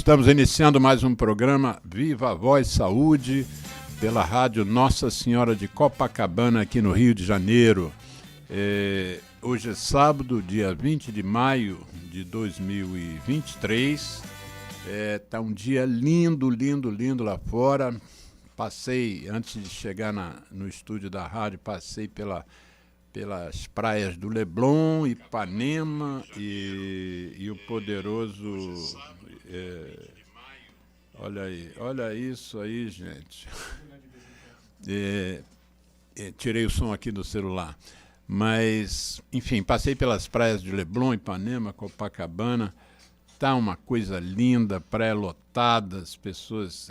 Estamos iniciando mais um programa Viva a Voz Saúde pela rádio Nossa Senhora de Copacabana, aqui no Rio de Janeiro. Hoje é sábado, dia 20 de maio de 2023. Tá um dia lindo, lindo, lindo lá fora. Passei, antes de chegar no estúdio da rádio, passei pelas praias do Leblon, Ipanema e o poderoso... olha isso aí, gente. Tirei o som aqui do celular. Mas, enfim, passei pelas praias de Leblon, Ipanema, Copacabana. Tá uma coisa linda, praia lotada, as pessoas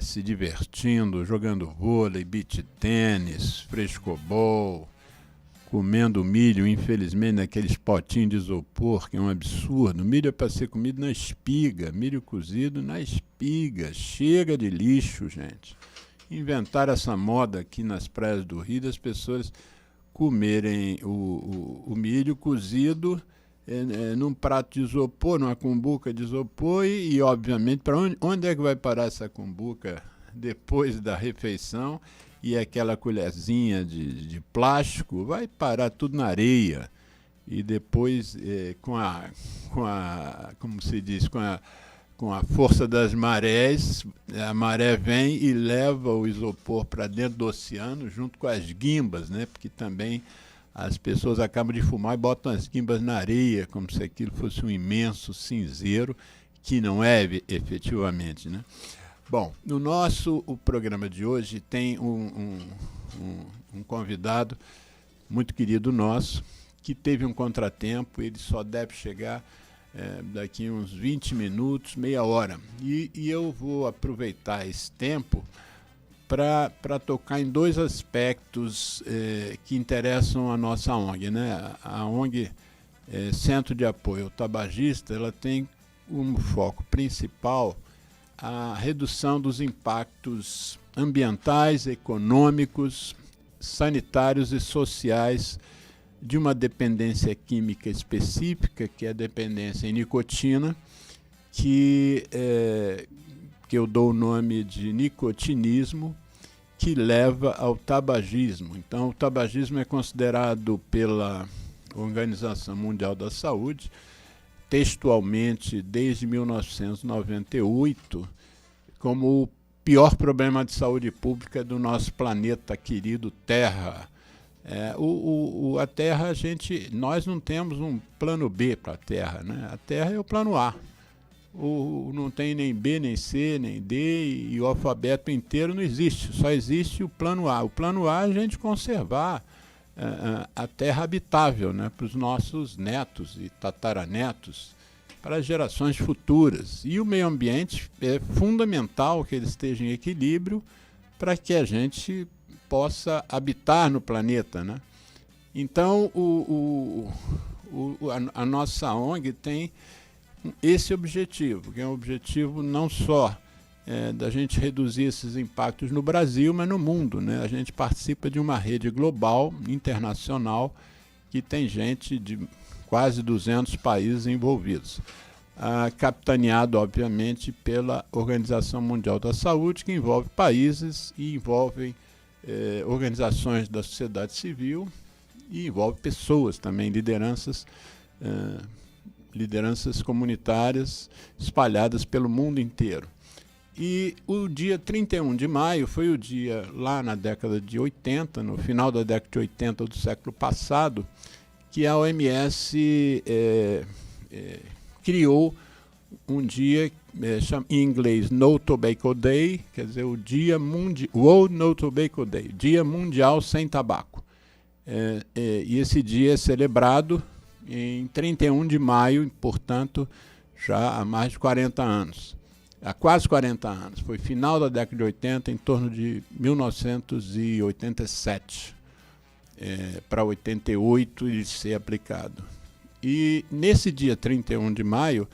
se divertindo, jogando vôlei, beach tênis, frescobol, comendo milho, infelizmente, naqueles potinhos de isopor, que é um absurdo. Milho é para ser comido na espiga, milho cozido na espiga. Chega de lixo, gente. Inventaram essa moda aqui nas praias do Rio das pessoas comerem o milho cozido num prato de isopor, numa cumbuca de isopor e obviamente, para onde é que vai parar essa cumbuca depois da refeição? E aquela colherzinha de plástico vai parar tudo na areia. E depois, como se diz, com a força das marés, a maré vem e leva o isopor para dentro do oceano, junto com as guimbas, né? Porque também as pessoas acabam de fumar e botam as guimbas na areia, como se aquilo fosse um imenso cinzeiro, que não é efetivamente, né? Bom, no o programa de hoje tem um convidado muito querido nosso, que teve um contratempo. Ele só deve chegar daqui uns 20 minutos, meia hora. E eu vou aproveitar esse tempo para tocar em dois aspectos que interessam a nossa ONG, né? A ONG Centro de Apoio ao Tabagista, ela tem como foco principal a redução dos impactos ambientais, econômicos, sanitários e sociais de uma dependência química específica, que é a dependência em nicotina, que eu dou o nome de nicotinismo, que leva ao tabagismo. Então, o tabagismo é considerado pela Organização Mundial da Saúde, textualmente, desde 1998, como o pior problema de saúde pública do nosso planeta querido Terra. A Terra, nós não temos um plano B para a Terra, né? A Terra é o plano A. Não tem nem B, nem C, nem D, e o alfabeto inteiro não existe, só existe o plano A. O plano A é a gente conservar a terra habitável, né, para os nossos netos e tataranetos, para as gerações futuras. E o meio ambiente é fundamental que ele esteja em equilíbrio para que a gente possa habitar no planeta, né? Então, a nossa ONG tem esse objetivo, que é um objetivo não só da gente reduzir esses impactos no Brasil, mas no mundo, né? A gente participa de uma rede global, internacional, que tem gente de quase 200 países envolvidos. Capitaneado, obviamente, pela Organização Mundial da Saúde, que envolve países e envolve organizações da sociedade civil e envolve pessoas também, lideranças comunitárias espalhadas pelo mundo inteiro. E o dia 31 de maio foi o dia, lá na década de 80, no final da década de 80 do século passado, que a OMS criou um dia, em inglês, No Tobacco Day, quer dizer, o dia World No Tobacco Day, Dia Mundial Sem Tabaco. E esse dia é celebrado em 31 de maio, portanto, já há mais de 40 anos. Há quase 40 anos, foi final da década de 80, em torno de 1987, para 88 e ser aplicado. E nesse dia 31 de maio,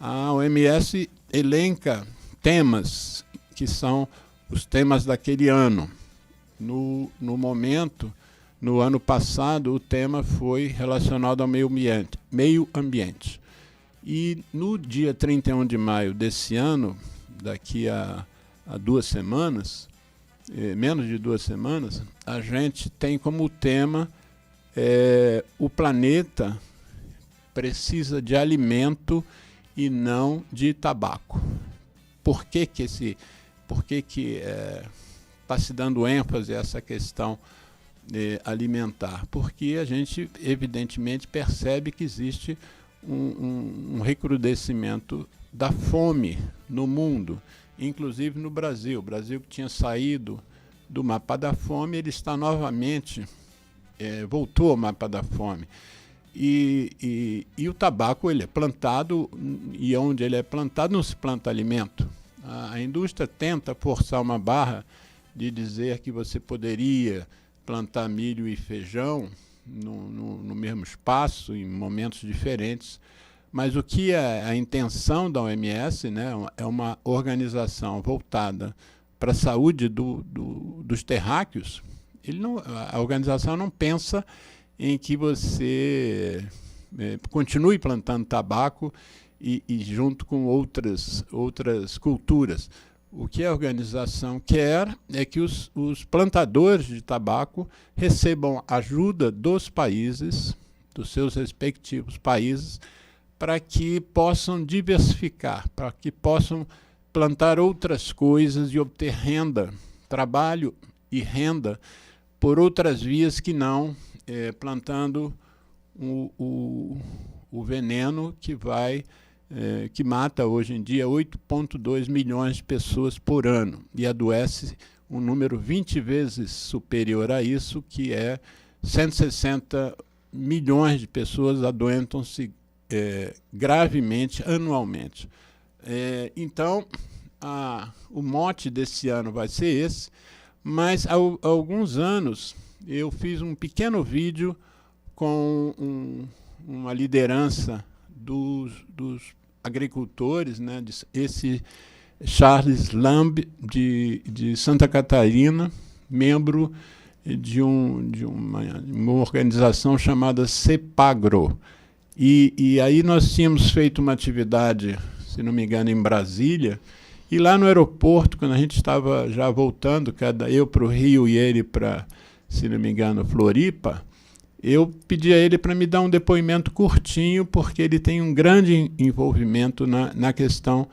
a OMS elenca temas que são os temas daquele ano. No ano passado, o tema foi relacionado ao meio ambiente. E no dia 31 de maio desse ano, daqui a 2 semanas, menos de 2 semanas, a gente tem como tema o planeta precisa de alimento e não de tabaco. Por que está se dando ênfase a essa questão alimentar? Porque a gente, evidentemente, percebe que existe um recrudescimento da fome no mundo, inclusive no Brasil. O Brasil, que tinha saído do mapa da fome, ele está novamente, voltou ao mapa da fome. E o tabaco, ele é plantado, e onde ele é plantado não se planta alimento. A indústria tenta forçar uma barra de dizer que você poderia plantar milho e feijão no mesmo espaço, em momentos diferentes, mas o que é a intenção da OMS, né, é uma organização voltada para a saúde dos terráqueos. A organização não pensa em que você continue plantando tabaco e junto com outras culturas. O que a organização quer é que os plantadores de tabaco recebam ajuda dos países, dos seus respectivos países, para que possam diversificar, para que possam plantar outras coisas e obter renda, trabalho e renda por outras vias que não plantando o veneno que mata hoje em dia 8,2 milhões de pessoas por ano e adoece um número 20 vezes superior a isso, que é 160 milhões de pessoas adoentam-se gravemente anualmente. Então, o mote desse ano vai ser esse, mas há alguns anos eu fiz um pequeno vídeo com uma liderança dos agricultores, né, esse Charles Lamb, de Santa Catarina, membro de uma organização chamada CEPAGRO. E aí nós tínhamos feito uma atividade, se não me engano, em Brasília, e lá no aeroporto, quando a gente estava já voltando, eu para o Rio e ele para, se não me engano, Floripa, eu pedi a ele para me dar um depoimento curtinho, porque ele tem um grande envolvimento na questão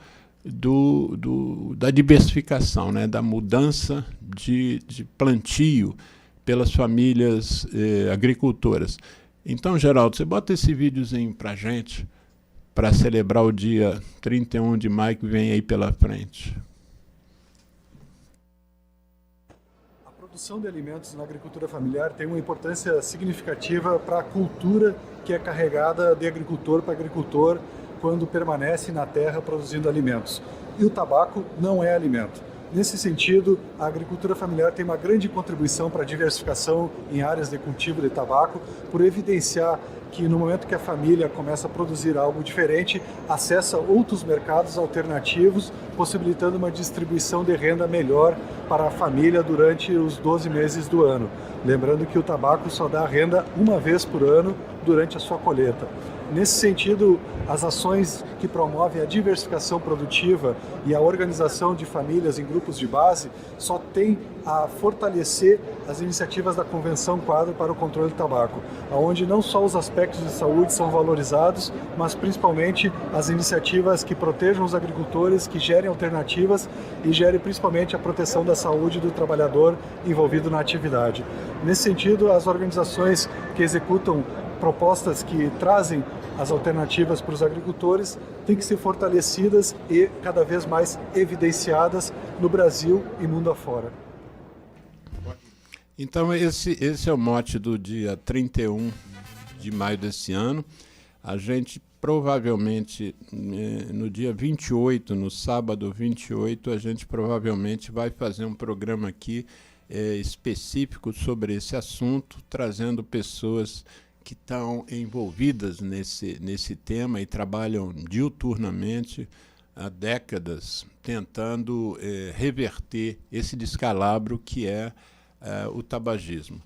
da diversificação, né, da mudança de plantio pelas famílias agricultoras. Então, Geraldo, você bota esse videozinho para a gente, para celebrar o dia 31 de maio que vem aí pela frente. A produção de alimentos na agricultura familiar tem uma importância significativa para a cultura que é carregada de agricultor para agricultor quando permanece na terra produzindo alimentos. E o tabaco não é alimento. Nesse sentido, a agricultura familiar tem uma grande contribuição para a diversificação em áreas de cultivo de tabaco, por evidenciar que no momento que a família começa a produzir algo diferente, acessa outros mercados alternativos, possibilitando uma distribuição de renda melhor para a família durante os 12 meses do ano. Lembrando que o tabaco só dá renda uma vez por ano durante a sua colheita. Nesse sentido, as ações que promovem a diversificação produtiva e a organização de famílias em grupos de base só têm a fortalecer as iniciativas da Convenção Quadro para o Controle do Tabaco, onde não só os aspectos de saúde são valorizados, mas principalmente as iniciativas que protejam os agricultores, que gerem alternativas e gerem principalmente a proteção da saúde do trabalhador envolvido na atividade. Nesse sentido, as organizações que executam propostas que trazem as alternativas para os agricultores têm que ser fortalecidas e cada vez mais evidenciadas no Brasil e mundo afora. Então, esse é o mote do dia 31 de maio desse ano. A gente provavelmente, no dia 28, no sábado 28, a gente provavelmente vai fazer um programa aqui específico sobre esse assunto, trazendo pessoas que estão envolvidas nesse tema e trabalham diuturnamente há décadas tentando reverter esse descalabro que é o tabagismo.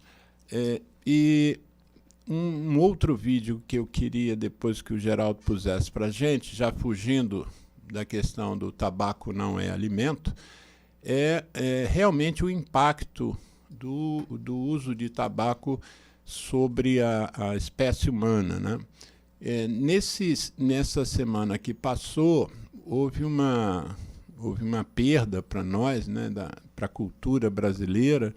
E um outro vídeo que eu queria depois que o Geraldo pusesse para a gente, já fugindo da questão do tabaco não é alimento, é realmente o impacto do uso de tabaco sobre a espécie humana, né? Nessa semana que passou, houve uma perda para nós, né, para a cultura brasileira,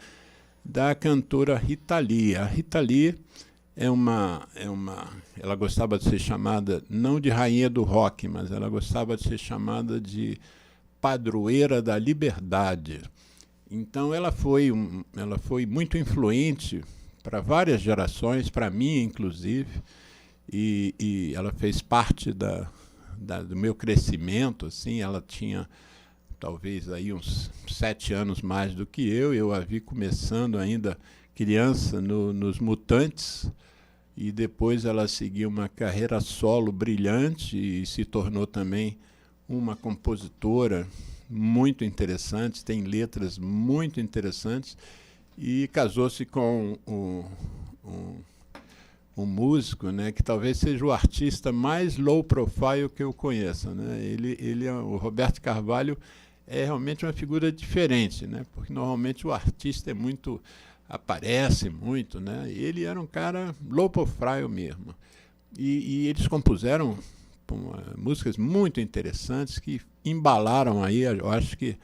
da cantora Rita Lee. A Rita Lee ela gostava de ser chamada, não de rainha do rock, mas ela gostava de ser chamada de padroeira da liberdade. Então ela foi muito influente para várias gerações, para mim inclusive, e ela fez parte do meu crescimento. Assim, ela tinha talvez aí uns 7 anos mais do que eu a vi começando ainda criança nos Mutantes, e depois ela seguiu uma carreira solo brilhante e se tornou também uma compositora muito interessante, tem letras muito interessantes, e casou-se com um músico, né, que talvez seja o artista mais low profile que eu conheça, né? O Roberto Carvalho é realmente uma figura diferente, né? Porque normalmente o artista aparece muito, né? Ele era um cara low profile mesmo. E eles compuseram músicas muito interessantes que embalaram aí, eu acho que,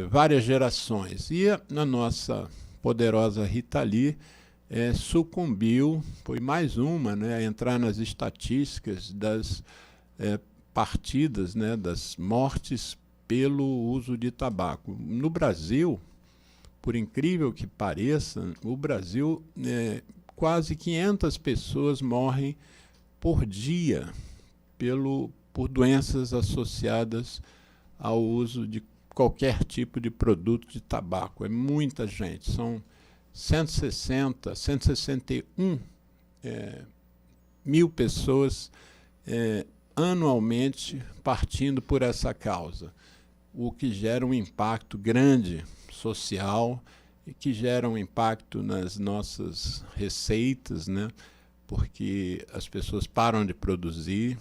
várias gerações. E a nossa poderosa Rita Lee sucumbiu, foi mais uma, né, a entrar nas estatísticas das partidas, né, das mortes pelo uso de tabaco. No Brasil, por incrível que pareça, o Brasil, quase 500 pessoas morrem por dia por doenças associadas ao uso de qualquer tipo de produto de tabaco. É muita gente, são 161 mil pessoas anualmente partindo por essa causa, o que gera um impacto grande social e que gera um impacto nas nossas receitas, né? Porque as pessoas param de produzir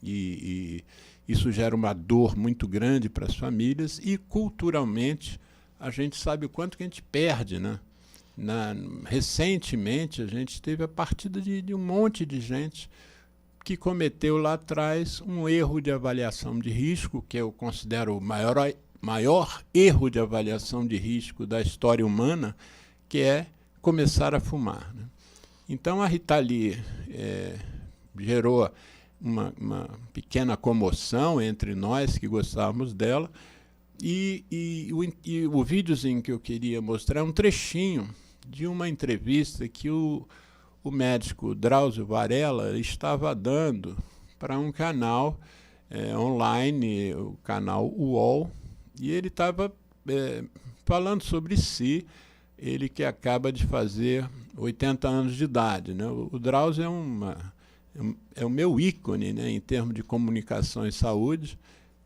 e isso gera uma dor muito grande para as famílias, e culturalmente a gente sabe o quanto que a gente perde, né? Recentemente a gente teve a partida de um monte de gente que cometeu lá atrás um erro de avaliação de risco, que eu considero o maior erro de avaliação de risco da história humana, que é começar a fumar, né? Então a Rita Lee gerou uma pequena comoção entre nós que gostávamos dela, e o videozinho que eu queria mostrar é um trechinho de uma entrevista que o médico Drauzio Varela estava dando para um canal online, o canal UOL, e ele estava falando sobre si, ele que acaba de fazer 80 anos de idade, né? O Drauzio é o meu ícone, né, em termos de comunicação e saúde.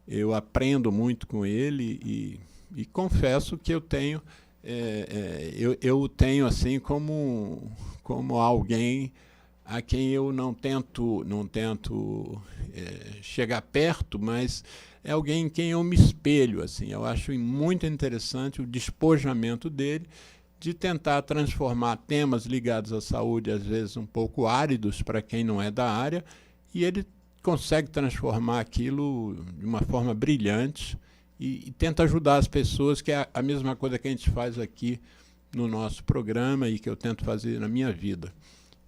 Eu aprendo muito com ele e confesso que eu tenho assim como alguém a quem eu não tento chegar perto, mas é alguém em quem eu me espelho, assim. Eu acho muito interessante o despojamento dele de tentar transformar temas ligados à saúde, às vezes um pouco áridos para quem não é da área, e ele consegue transformar aquilo de uma forma brilhante e tenta ajudar as pessoas, que é a mesma coisa que a gente faz aqui no nosso programa e que eu tento fazer na minha vida.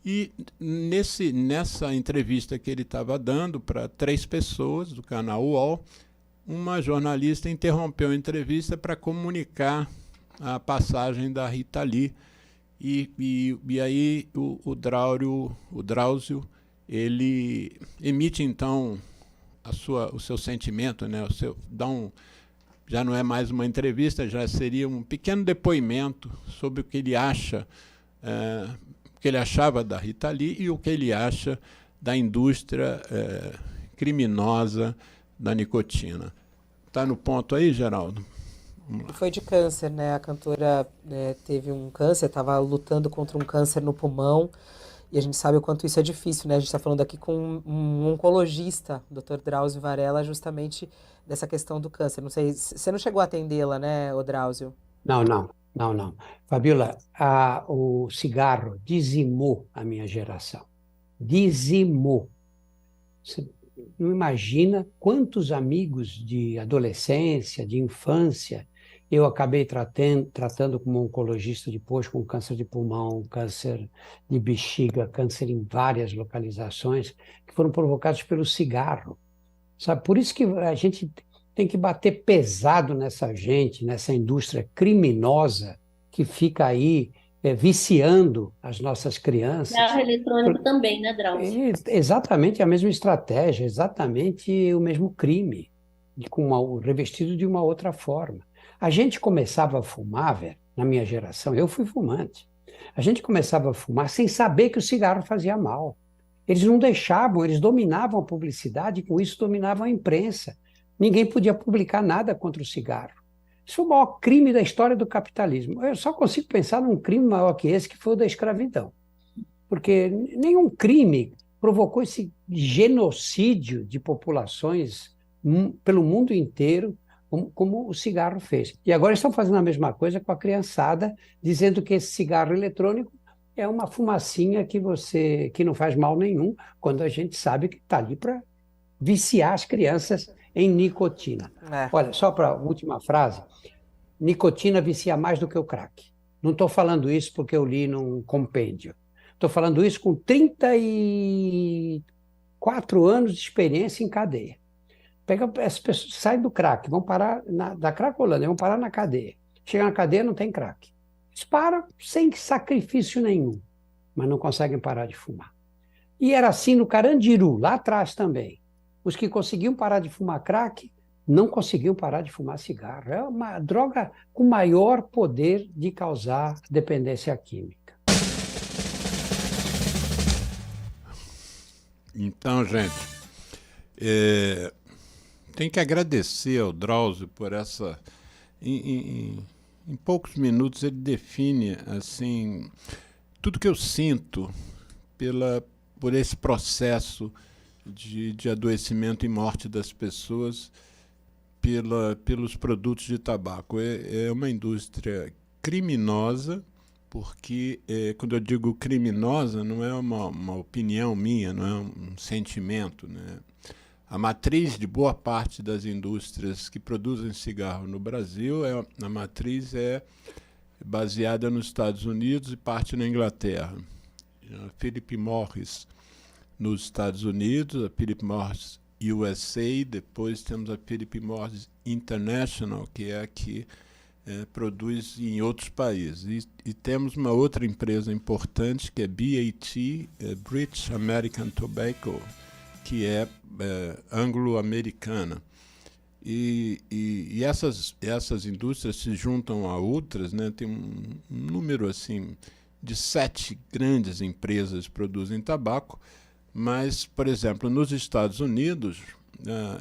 E nessa entrevista que ele estava dando para 3 pessoas do canal UOL, uma jornalista interrompeu a entrevista para comunicar a passagem da Rita Lee, e aí o Drauzio, ele emite então o seu sentimento, né? Já não é mais uma entrevista, já seria um pequeno depoimento sobre o que ele acha, o que ele achava da Rita Lee e o que ele acha da indústria criminosa da nicotina. Está no ponto aí, Geraldo? E foi de câncer, né? A cantora teve um câncer, estava lutando contra um câncer no pulmão, E a gente sabe o quanto isso é difícil, né? A gente está falando aqui com um oncologista, o Dr. Drauzio Varella, justamente dessa questão do câncer. Não sei, você não chegou a atendê-la, né, ô Drauzio? Não, não, não, não. Fabiola, o cigarro dizimou a minha geração. Dizimou. Você não imagina quantos amigos de adolescência, de infância, eu acabei tratando como oncologista depois com câncer de pulmão, câncer de bexiga, câncer em várias localizações, que foram provocados pelo cigarro. Sabe? Por isso que a gente tem que bater pesado nessa gente, nessa indústria criminosa que fica aí viciando as nossas crianças. Cigarro eletrônico também, né, Drauzio? Exatamente a mesma estratégia, exatamente o mesmo crime, revestido de uma outra forma. A gente começava a fumar, velho, na minha geração, eu fui fumante. A gente começava a fumar sem saber que o cigarro fazia mal. Eles não deixavam, eles dominavam a publicidade e com isso dominavam a imprensa. Ninguém podia publicar nada contra o cigarro. Isso foi o maior crime da história do capitalismo. Eu só consigo pensar num crime maior que esse, que foi o da escravidão. Porque nenhum crime provocou esse genocídio de populações pelo mundo inteiro, como o cigarro fez. E agora estão fazendo a mesma coisa com a criançada, dizendo que esse cigarro eletrônico é uma fumacinha que não faz mal nenhum, quando a gente sabe que está ali para viciar as crianças em nicotina. Olha, só para a última frase, nicotina vicia mais do que o crack. Não estou falando isso porque eu li num compêndio. Estou falando isso com 34 anos de experiência em cadeia. Pega as pessoas, saem do crack, vão parar da Cracolândia, vão parar na cadeia. Chega na cadeia, não tem crack. Eles param sem sacrifício nenhum, mas não conseguem parar de fumar. E era assim no Carandiru, lá atrás também. Os que conseguiam parar de fumar crack não conseguiam parar de fumar cigarro. É uma droga com maior poder de causar dependência química. Então, gente, tem que agradecer ao Drauzio por essa... Em poucos minutos ele define assim tudo que eu sinto por esse processo de adoecimento e morte das pessoas pelos produtos de tabaco. É uma indústria criminosa, porque quando eu digo criminosa não é uma opinião minha, não é um sentimento, né? A matriz de boa parte das indústrias que produzem cigarro no Brasil, a matriz é baseada nos Estados Unidos e parte na Inglaterra. A Philip Morris nos Estados Unidos, a Philip Morris USA, depois temos a Philip Morris International, que é a que produz em outros países. E temos uma outra empresa importante, que é BAT, British American Tobacco, que é anglo-americana. E essas indústrias se juntam a outras, né? Tem um número assim, de 7 grandes empresas que produzem tabaco, mas, por exemplo, nos Estados Unidos,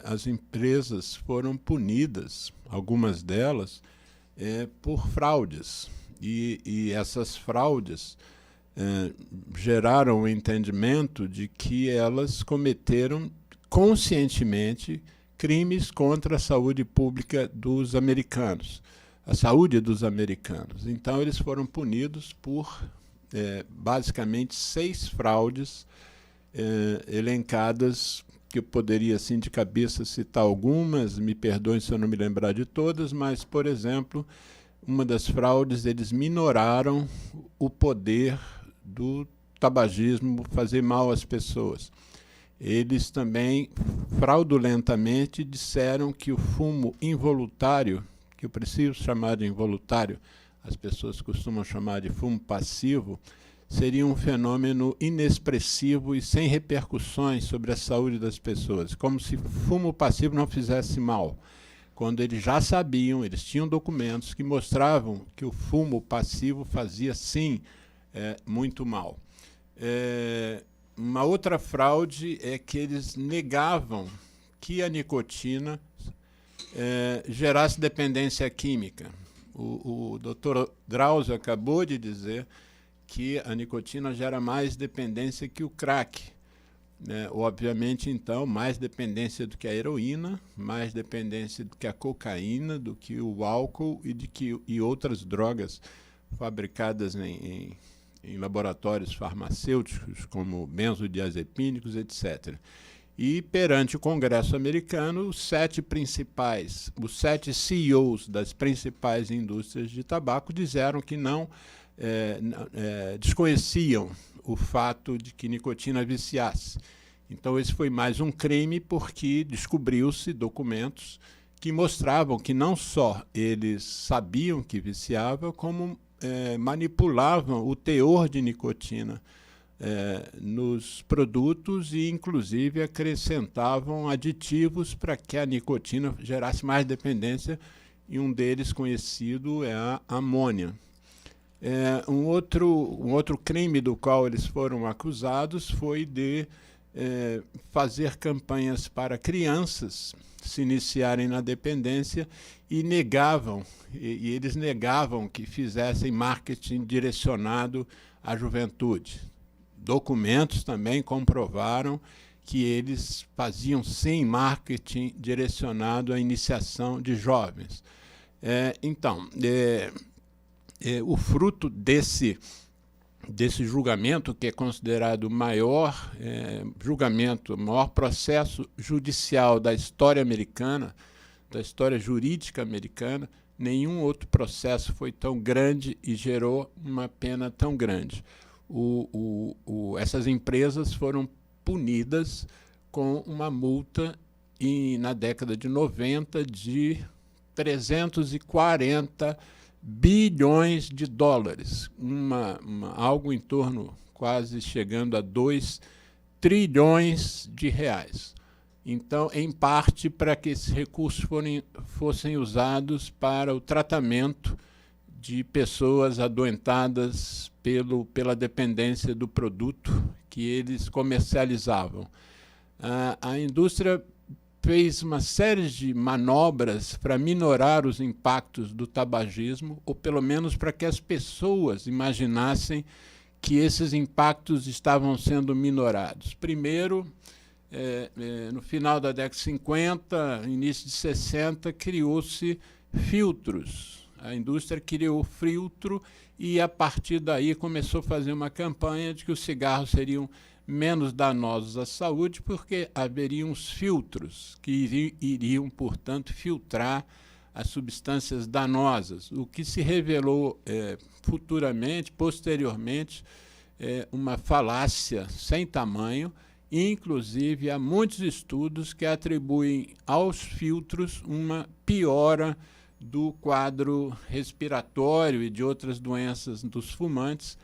as empresas foram punidas, algumas delas, por fraudes. E essas fraudes geraram o entendimento de que elas cometeram conscientemente crimes contra a saúde pública dos americanos, a saúde dos americanos. Então, eles foram punidos por, basicamente, 6 fraudes elencadas, que eu poderia, assim, de cabeça citar algumas, me perdoem se eu não me lembrar de todas, mas, por exemplo, uma das fraudes, eles minoraram o poder do tabagismo fazer mal às pessoas. Eles também, fraudulentamente, disseram que o fumo involuntário, que eu preciso chamar de involuntário, as pessoas costumam chamar de fumo passivo, seria um fenômeno inexpressivo e sem repercussões sobre a saúde das pessoas, como se fumo passivo não fizesse mal, quando eles já sabiam, eles tinham documentos que mostravam que o fumo passivo fazia, sim, muito mal. Uma outra fraude é que eles negavam que a nicotina gerasse dependência química. O Dr. Drauzio acabou de dizer que a nicotina gera mais dependência que o crack. Obviamente, então, mais dependência do que a heroína, mais dependência do que a cocaína, do que o álcool e outras drogas fabricadas em laboratórios farmacêuticos, como benzodiazepínicos, etc. E, perante o Congresso americano, os 7 CEOs das principais indústrias de tabaco disseram que não desconheciam o fato de que nicotina viciasse. Então, esse foi mais um crime, porque descobriu-se documentos que mostravam que não só eles sabiam que viciava, como manipulavam o teor de nicotina nos produtos e, inclusive, acrescentavam aditivos para que a nicotina gerasse mais dependência, e um deles conhecido é a amônia. Um outro crime do qual eles foram acusados foi de fazer campanhas para crianças se iniciarem na dependência e eles negavam que fizessem marketing direcionado à juventude. Documentos também comprovaram que eles faziam sim marketing direcionado à iniciação de jovens. O fruto desse julgamento, que é considerado o maior julgamento, o maior processo judicial da história americana, da história jurídica americana, nenhum outro processo foi tão grande e gerou uma pena tão grande. Essas empresas foram punidas com uma multa na década de 90 de 340 bilhões de dólares, algo em torno, quase chegando a 2 trilhões de reais. Então, em parte, para que esses recursos fossem usados para o tratamento de pessoas adoentadas pela dependência do produto que eles comercializavam. A indústria fez uma série de manobras para minorar os impactos do tabagismo, ou pelo menos para que as pessoas imaginassem que esses impactos estavam sendo minorados. Primeiro, no final da década de 50, início de 60, criou-se filtros. A indústria criou filtro e, a partir daí, começou a fazer uma campanha de que os cigarros seriam menos danosos à saúde, porque haveriam os filtros que iriam, portanto, filtrar as substâncias danosas, o que se revelou posteriormente, uma falácia sem tamanho. Inclusive, há muitos estudos que atribuem aos filtros uma piora do quadro respiratório e de outras doenças dos fumantes,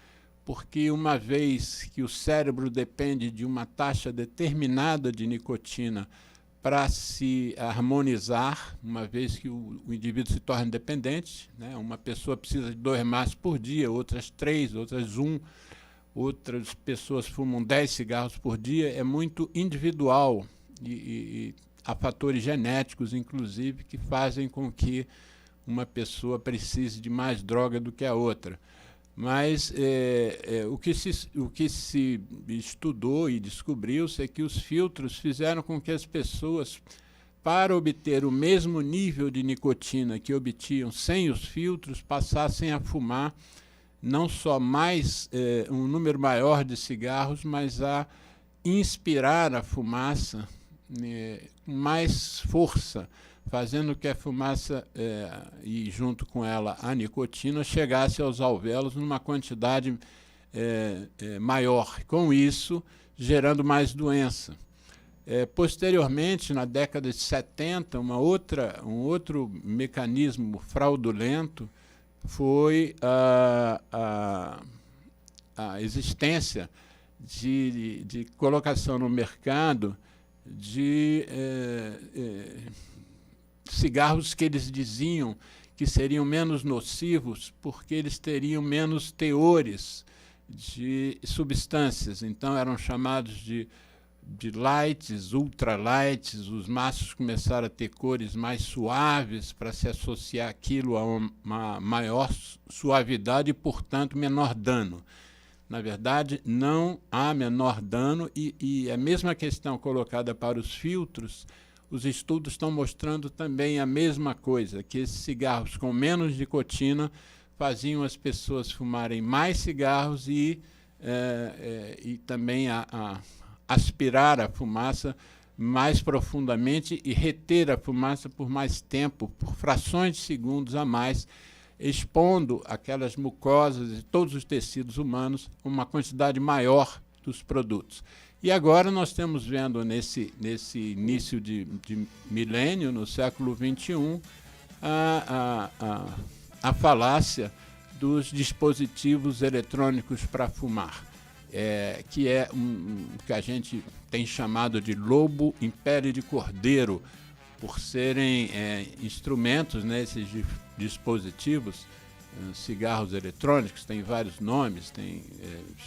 porque uma vez que o cérebro depende de uma taxa determinada de nicotina para se harmonizar, uma vez que o indivíduo se torna dependente, né? Uma pessoa precisa de 2 maços por dia, outras 3, outras 1, outras pessoas fumam 10 cigarros por dia. É muito individual e há fatores genéticos, inclusive, que fazem com que uma pessoa precise de mais droga do que a outra. Mas o que se estudou e descobriu-se é que os filtros fizeram com que as pessoas, para obter o mesmo nível de nicotina que obtinham sem os filtros, passassem a fumar não só um número maior de cigarros, mas a inspirar a fumaça com mais força, fazendo que a fumaça e, junto com ela, a nicotina, chegasse aos alvéolos numa quantidade maior, com isso gerando mais doença. Posteriormente, na década de 70, um outro mecanismo fraudulento foi a existência de colocação no mercado de cigarros que eles diziam que seriam menos nocivos porque eles teriam menos teores de substâncias. Então, eram chamados de lights, ultralights. Os maços começaram a ter cores mais suaves para se associar aquilo a uma maior suavidade e, portanto, menor dano. Na verdade, não há menor dano e a mesma questão colocada para os filtros, os estudos estão mostrando também a mesma coisa, que esses cigarros com menos nicotina faziam as pessoas fumarem mais cigarros e também aspirar a fumaça mais profundamente e reter a fumaça por mais tempo, por frações de segundos a mais, expondo aquelas mucosas e todos os tecidos humanos uma quantidade maior dos produtos. E agora nós estamos vendo nesse início de milênio, no século XXI, a falácia dos dispositivos eletrônicos para fumar, que é que a gente tem chamado de lobo em pele de cordeiro, por serem instrumentos, né, esses dispositivos, cigarros eletrônicos, tem vários nomes,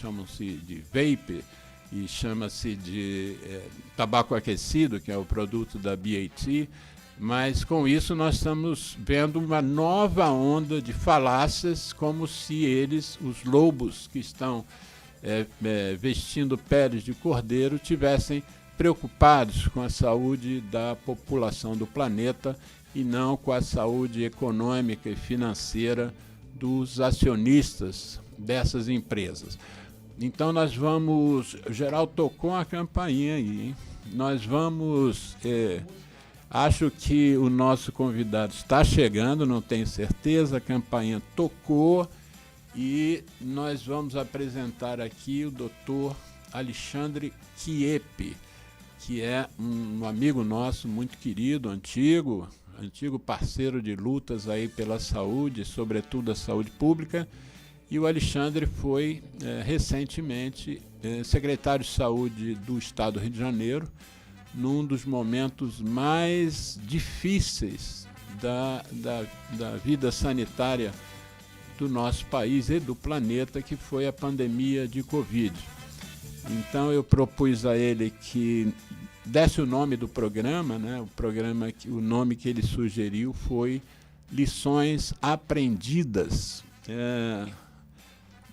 chamam-se de vape e chama-se de tabaco aquecido, que é o produto da BAT, mas com isso nós estamos vendo uma nova onda de falácias, como se os lobos que estão vestindo peles de cordeiro tivessem preocupados com a saúde da população do planeta e não com a saúde econômica e financeira dos acionistas dessas empresas. Então nós vamos... O Geraldo tocou a campainha aí, hein? Nós vamos... acho que o nosso convidado está chegando, não tenho certeza, a campainha tocou e nós vamos apresentar aqui o Dr. Alexandre Chieppi, que é um amigo nosso muito querido, antigo parceiro de lutas aí pela saúde, sobretudo a saúde pública, e o Alexandre foi recentemente secretário de Saúde do Estado do Rio de Janeiro, num dos momentos mais difíceis da vida sanitária do nosso país e do planeta, que foi a pandemia de Covid. Então eu propus a ele que desse o nome do programa, né? O nome que ele sugeriu foi Lições Aprendidas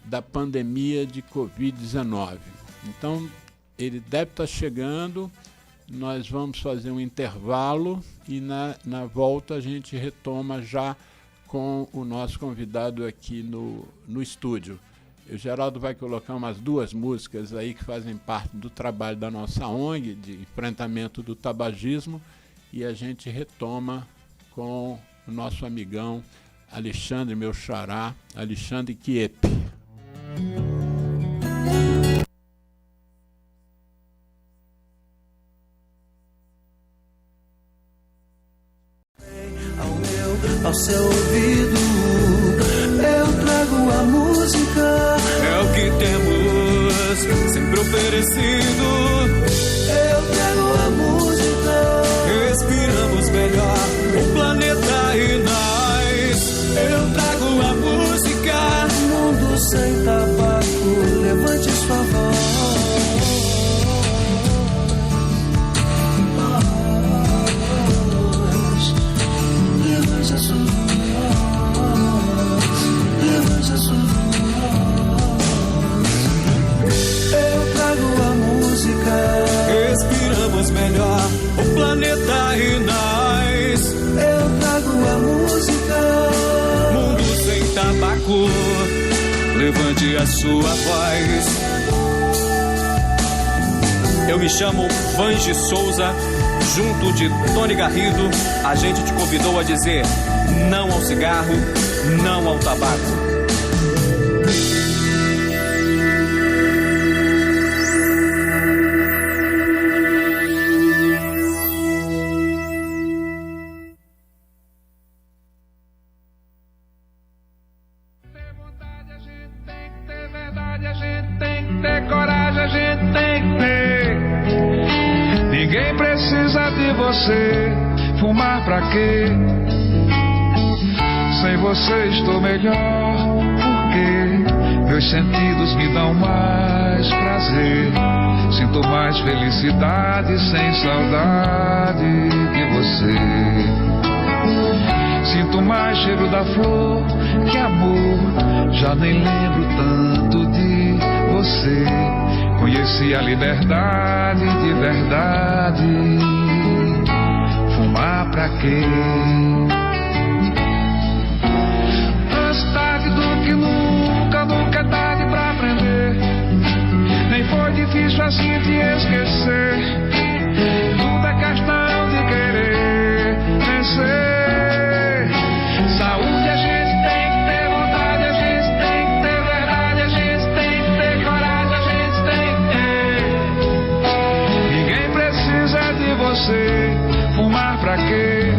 da Pandemia de Covid-19. Então ele deve estar chegando, nós vamos fazer um intervalo e na volta a gente retoma já com o nosso convidado aqui no estúdio. O Geraldo vai colocar umas 2 músicas aí que fazem parte do trabalho da nossa ONG, de enfrentamento do tabagismo, e a gente retoma com o nosso amigão Alexandre, meu xará, Alexandre Chieppi. Ao seu ouvido, eu trago a música. É o que temos sempre oferecido. Eu trago a música. Respiramos melhor o planeta e nós. Eu trago a música. Mundo sem tabaco, levante sua voz. Eu trago a música. Respiramos melhor o planeta e nós. Eu trago a música. Mundo sem tabaco, levante a sua voz. Eu me chamo Vange Souza. Junto de Tony Garrido, a gente te convidou a dizer não ao cigarro, não ao tabaco. Ter vontade a gente tem que ter, verdade a gente tem que ter, coragem a gente tem que ter. Ninguém precisa de você, fumar pra quê? Sem você estou melhor, porque meus sentidos me dão mais prazer. Sinto mais felicidade sem saudade de você. Sinto mais cheiro da flor que amor, já nem lembro tanto de Se a liberdade de verdade, fumar pra quê? Antes tarde do que nunca, nunca é tarde pra aprender. Nem foi difícil assim te esquecer. Tudo é questão de querer vencer. Saúde a gente tem que ter, vontade a gente tem que ter, verdade a gente tem que ter, coragem a gente tem que ter. Ninguém precisa de você, fumar pra quê?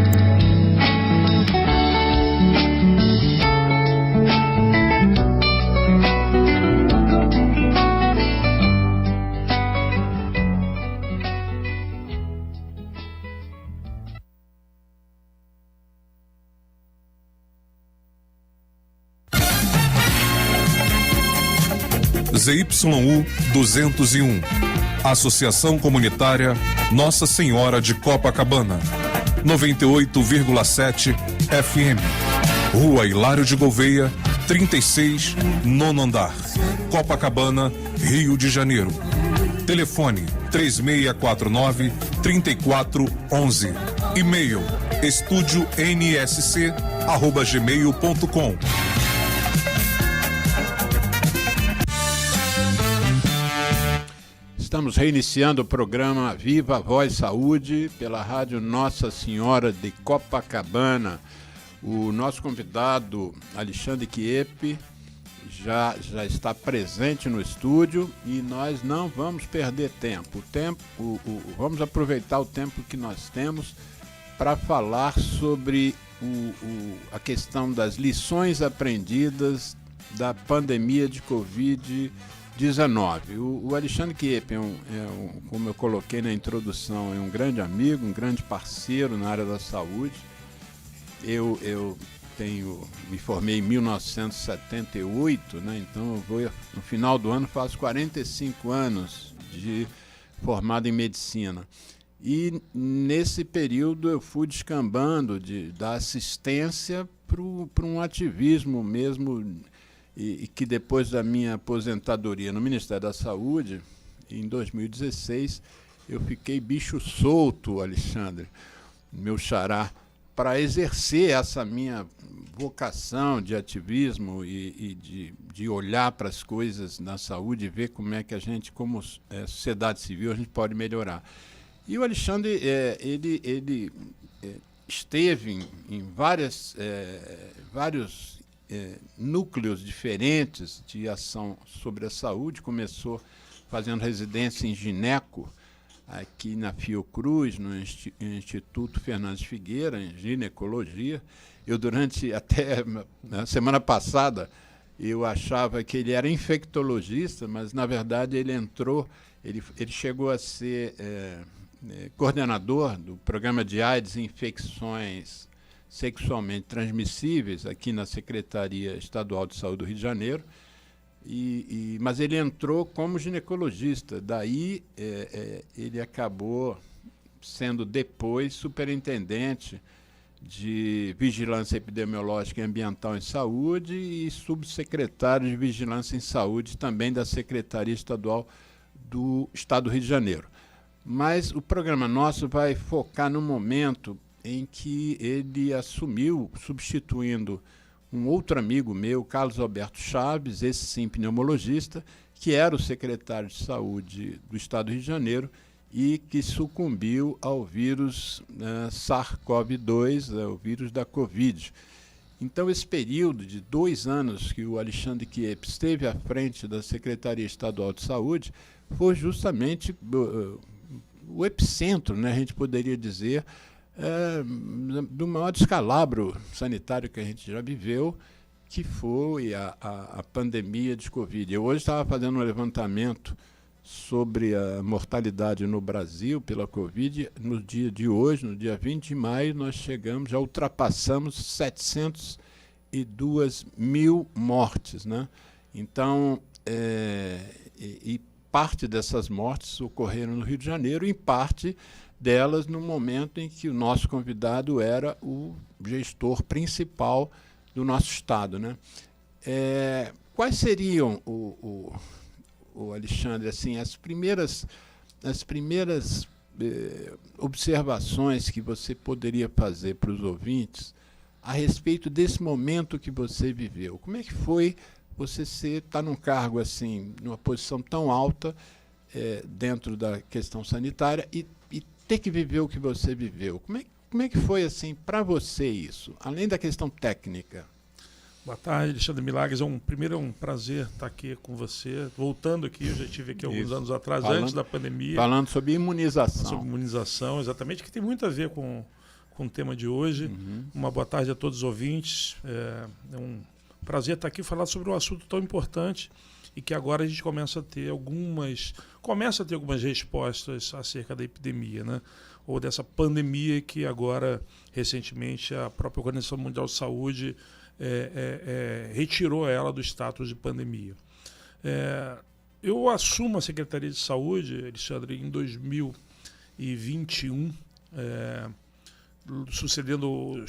ZYU 201, Associação Comunitária Nossa Senhora de Copacabana, 98,7 FM, Rua Hilário de Gouveia, 36, nono andar, Copacabana, Rio de Janeiro. Telefone 3649-3411. E-mail estudionsc@gmail.com. Estamos reiniciando o programa Viva a Voz Saúde pela rádio Nossa Senhora de Copacabana. O nosso convidado, Alexandre Chieppi, já está presente no estúdio e nós não vamos perder tempo. Vamos aproveitar o tempo que nós temos para falar sobre a questão das lições aprendidas da pandemia de Covid-19. O Alexandre Chieppi, como eu coloquei na introdução, é um grande amigo, um grande parceiro na área da saúde. Eu me formei em 1978, né? Então no final do ano faço 45 anos de formado em medicina. E nesse período eu fui descambando da assistência para um ativismo mesmo, e que depois da minha aposentadoria no Ministério da Saúde, em 2016, eu fiquei bicho solto, Alexandre, meu xará, para exercer essa minha vocação de ativismo e de olhar para as coisas na saúde e ver como é que a gente, como sociedade civil, a gente pode melhorar. E o Alexandre, ele esteve em vários núcleos diferentes de ação sobre a saúde. Começou fazendo residência em gineco, aqui na Fiocruz, no Instituto Fernandes Figueira, em ginecologia. Eu, até na semana passada, eu achava que ele era infectologista, mas, na verdade, ele chegou a ser coordenador do programa de AIDS e infecções sexualmente transmissíveis aqui na Secretaria Estadual de Saúde do Rio de Janeiro, mas ele entrou como ginecologista. Daí ele acabou sendo depois superintendente de Vigilância Epidemiológica e Ambiental em Saúde e subsecretário de Vigilância em Saúde também da Secretaria Estadual do Estado do Rio de Janeiro. Mas o programa nosso vai focar no momento em que ele assumiu, substituindo um outro amigo meu, Carlos Alberto Chaves, esse sim pneumologista, que era o secretário de Saúde do Estado do Rio de Janeiro e que sucumbiu ao vírus SARS-CoV-2, o vírus da Covid. Então, esse período de 2 anos que o Alexandre Chieppi esteve à frente da Secretaria Estadual de Saúde foi justamente o epicentro, né, a gente poderia dizer, do maior descalabro sanitário que a gente já viveu, que foi a pandemia de Covid. Eu hoje estava fazendo um levantamento sobre a mortalidade no Brasil pela Covid. No dia de hoje, no dia 20 de maio, nós já ultrapassamos 702 mil mortes, né? Então, e parte dessas mortes ocorreram no Rio de Janeiro, em parte delas no momento em que o nosso convidado era o gestor principal do nosso estado, né? Quais seriam, o Alexandre, assim, as primeiras observações que você poderia fazer para os ouvintes a respeito desse momento que você viveu. Como é que foi você estar num cargo assim, numa posição tão alta dentro da questão sanitária e ter que viver o que você viveu? Como é que foi assim para você isso, além da questão técnica? Boa tarde, Alexandre Milagres. Primeiro é um prazer estar aqui com você. Voltando aqui, eu já estive aqui alguns anos atrás, antes da pandemia. Falando sobre imunização. Sobre imunização, exatamente, que tem muito a ver com o tema de hoje. Uma boa tarde a todos os ouvintes. É um prazer estar aqui e falar sobre um assunto tão importante e que agora a gente começa a ter algumas respostas acerca da epidemia, né? Ou dessa pandemia que agora, recentemente, a própria Organização Mundial de Saúde retirou ela do status de pandemia. Eu assumo a Secretaria de Saúde, Alexandre, em 2021, sucedendo o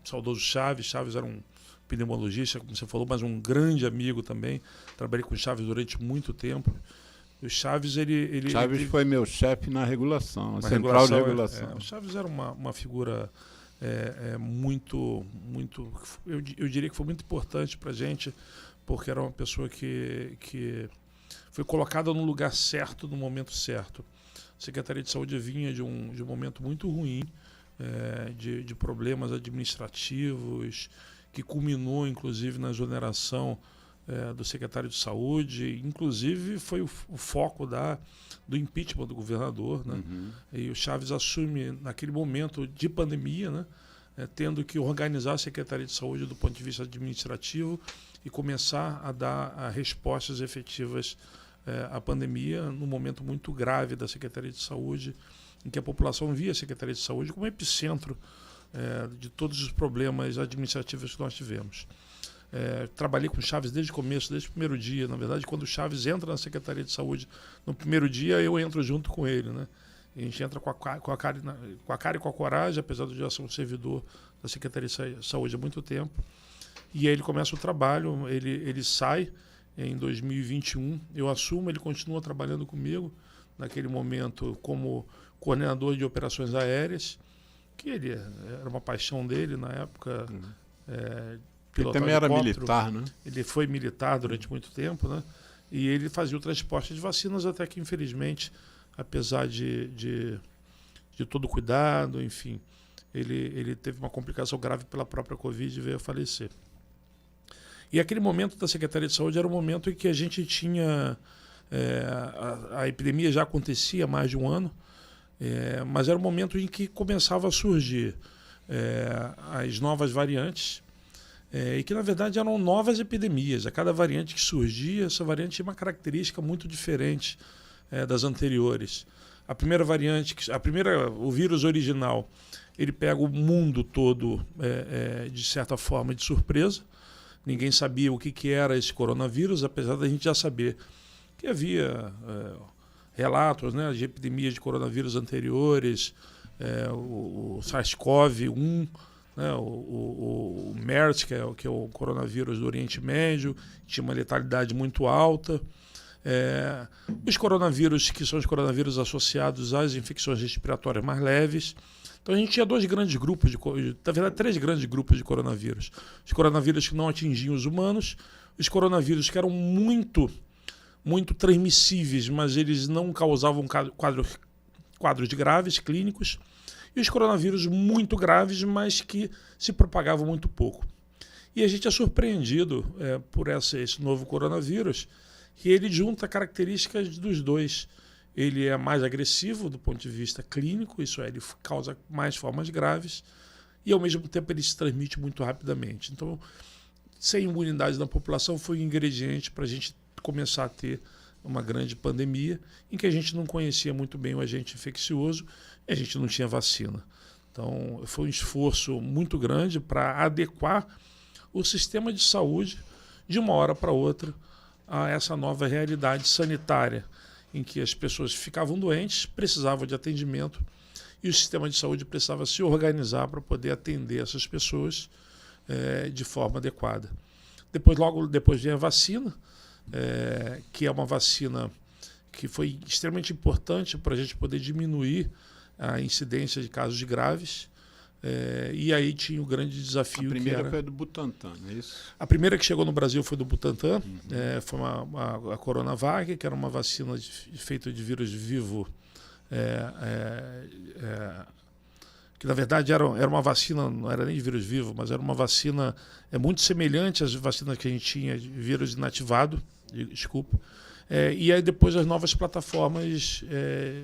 saudoso Chaves. Chaves era um pneumologista, como você falou, mas um grande amigo também. Trabalhei com o Chaves durante muito tempo. O Chaves, Chaves foi meu chefe na regulação, na central de regulação. O Chaves era uma figura muito, eu diria que foi muito importante para a gente, porque era uma pessoa que foi colocada no lugar certo, no momento certo. A Secretaria de Saúde vinha de um momento muito ruim, de problemas administrativos, que culminou, inclusive, na exoneração do secretário de Saúde. Inclusive, foi o foco do impeachment do governador, né? E o Chaves assume, naquele momento de pandemia, né? Tendo que organizar a Secretaria de Saúde do ponto de vista administrativo e começar a dar respostas efetivas à pandemia, num momento muito grave da Secretaria de Saúde, em que a população via a Secretaria de Saúde como epicentro de todos os problemas administrativos que nós tivemos. Trabalhei com o Chaves desde o começo, desde o primeiro dia. Na verdade, quando o Chaves entra na Secretaria de Saúde, no primeiro dia eu entro junto com ele, né? A gente entra com a cara e com a coragem, apesar de eu já ser um servidor da Secretaria de Saúde há muito tempo. E aí ele começa o trabalho, ele sai em 2021, eu assumo, ele continua trabalhando comigo, naquele momento como coordenador de operações aéreas, que ele era uma paixão dele na época. Ele também era militar, né? Ele foi militar durante muito tempo, né? E ele fazia o transporte de vacinas, até que, infelizmente, apesar de todo o cuidado, enfim, ele teve uma complicação grave pela própria Covid e veio a falecer. E aquele momento da Secretaria de Saúde era um momento em que a gente tinha... a epidemia já acontecia há mais de um ano, mas era um momento em que começava a surgir as novas variantes, e que, na verdade, eram novas epidemias. A cada variante que surgia, essa variante tinha uma característica muito diferente das anteriores. A primeira variante, o vírus original, ele pega o mundo todo, de certa forma, de surpresa. Ninguém sabia o que era esse coronavírus, apesar da gente já saber que havia relatos, né, de epidemias de coronavírus anteriores, o SARS-CoV-1, né, o MERS, que é o coronavírus do Oriente Médio, tinha uma letalidade muito alta. Os coronavírus, que são os coronavírus associados às infecções respiratórias mais leves. Então a gente tinha três grandes grupos de coronavírus. Os coronavírus que não atingiam os humanos, os coronavírus que eram muito transmissíveis, mas eles não causavam quadros graves, clínicos, e os coronavírus muito graves, mas que se propagavam muito pouco. E a gente é surpreendido por esse novo coronavírus, que ele junta características dos dois. Ele é mais agressivo do ponto de vista clínico, isso é, ele causa mais formas graves, e ao mesmo tempo ele se transmite muito rapidamente. Então, sem imunidade da população foi um ingrediente para a gente começar a ter uma grande pandemia, em que a gente não conhecia muito bem o agente infeccioso e a gente não tinha vacina. Então, foi um esforço muito grande para adequar o sistema de saúde de uma hora para outra a essa nova realidade sanitária, em que as pessoas ficavam doentes, precisavam de atendimento e o sistema de saúde precisava se organizar para poder atender essas pessoas de forma adequada. Logo depois veio a vacina, que é uma vacina que foi extremamente importante para a gente poder diminuir a incidência de casos graves. E aí tinha o grande desafio. A primeira que era... foi a do Butantan, não é isso? A primeira que chegou no Brasil foi do Butantan, foi a Coronavac, que era uma vacina feita de vírus vivo, que na verdade era uma vacina, não era nem de vírus vivo, mas era uma vacina muito semelhante às vacinas que a gente tinha de vírus inativado, desculpa. E aí depois as novas plataformas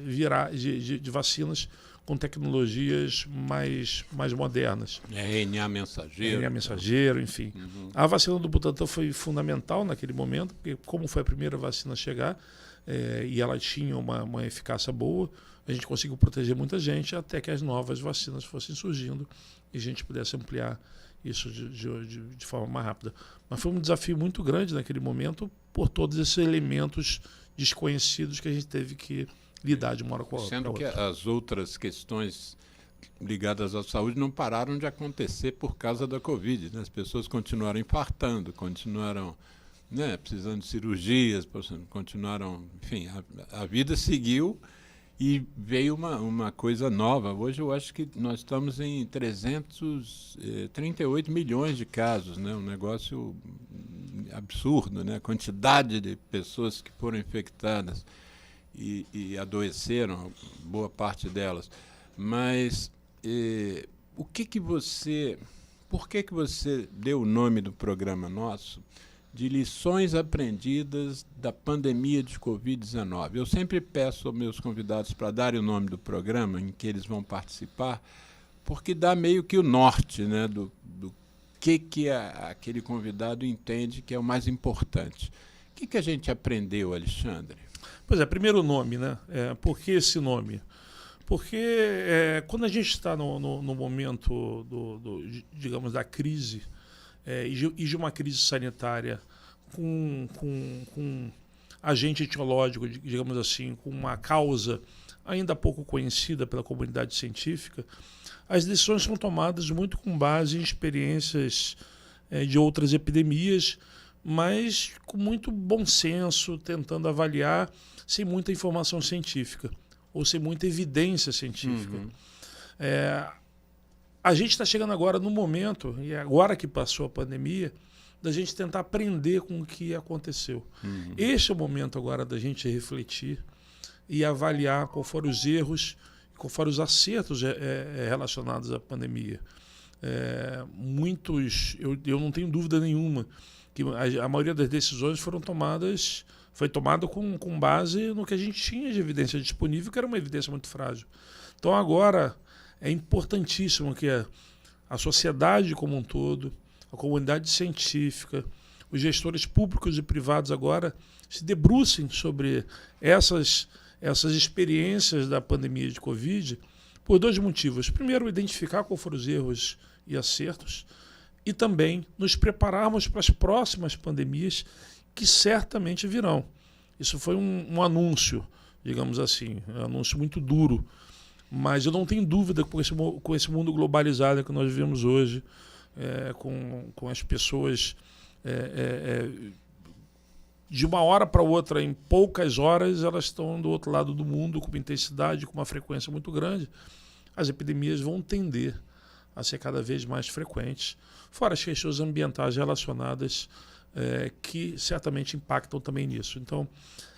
de vacinas com tecnologias mais modernas. RNA mensageiro. RNA mensageiro, enfim. A vacina do Butantan foi fundamental naquele momento, porque como foi a primeira vacina a chegar, e ela tinha uma eficácia boa, a gente conseguiu proteger muita gente até que as novas vacinas fossem surgindo e a gente pudesse ampliar isso de forma mais rápida. Mas foi um desafio muito grande naquele momento por todos esses elementos desconhecidos que a gente teve que lidar de uma hora com a outra. Sendo que as outras questões ligadas à saúde não pararam de acontecer por causa da Covid, né? As pessoas continuaram infartando, continuaram precisando de cirurgias, continuaram... Enfim, a vida seguiu e veio uma coisa nova. Hoje eu acho que nós estamos em 338 milhões de casos, né? Um negócio absurdo, né? A quantidade de pessoas que foram infectadas e adoeceram, boa parte delas. Mas por que você deu o nome do programa nosso de Lições Aprendidas da Pandemia de Covid-19? Eu sempre peço aos meus convidados para darem o nome do programa em que eles vão participar, porque dá meio que o norte, né, do que aquele convidado entende que é o mais importante. O que a gente aprendeu, Alexandre? Pois é, primeiro o nome, né? Por que esse nome? Porque quando a gente está no momento digamos, da crise, e de uma crise sanitária com agente etiológico, digamos assim, com uma causa ainda pouco conhecida pela comunidade científica, as decisões são tomadas muito com base em experiências de outras epidemias, mas com muito bom senso, tentando avaliar sem muita informação científica ou sem muita evidência científica. A gente está chegando agora no momento, e agora que passou a pandemia, da gente tentar aprender com o que aconteceu. Este é o momento agora da gente refletir e avaliar quais foram os erros, quais foram os acertos relacionados à pandemia. Eu não tenho dúvida nenhuma que a maioria das decisões foi tomada com base no que a gente tinha de evidência disponível, que era uma evidência muito frágil. Então agora é importantíssimo que a sociedade como um todo, a comunidade científica, os gestores públicos e privados agora se debrucem sobre essas experiências da pandemia de Covid por dois motivos. Primeiro, identificar quais foram os erros e acertos, e também nos prepararmos para as próximas pandemias que certamente virão. Isso foi um anúncio, digamos assim, um anúncio muito duro, mas eu não tenho dúvida que com esse mundo globalizado que nós vivemos hoje, com as pessoas de uma hora para outra, em poucas horas, elas estão do outro lado do mundo com uma intensidade, com uma frequência muito grande, as epidemias vão tender a ser cada vez mais frequentes, fora as questões ambientais relacionadas que certamente impactam também nisso. Então,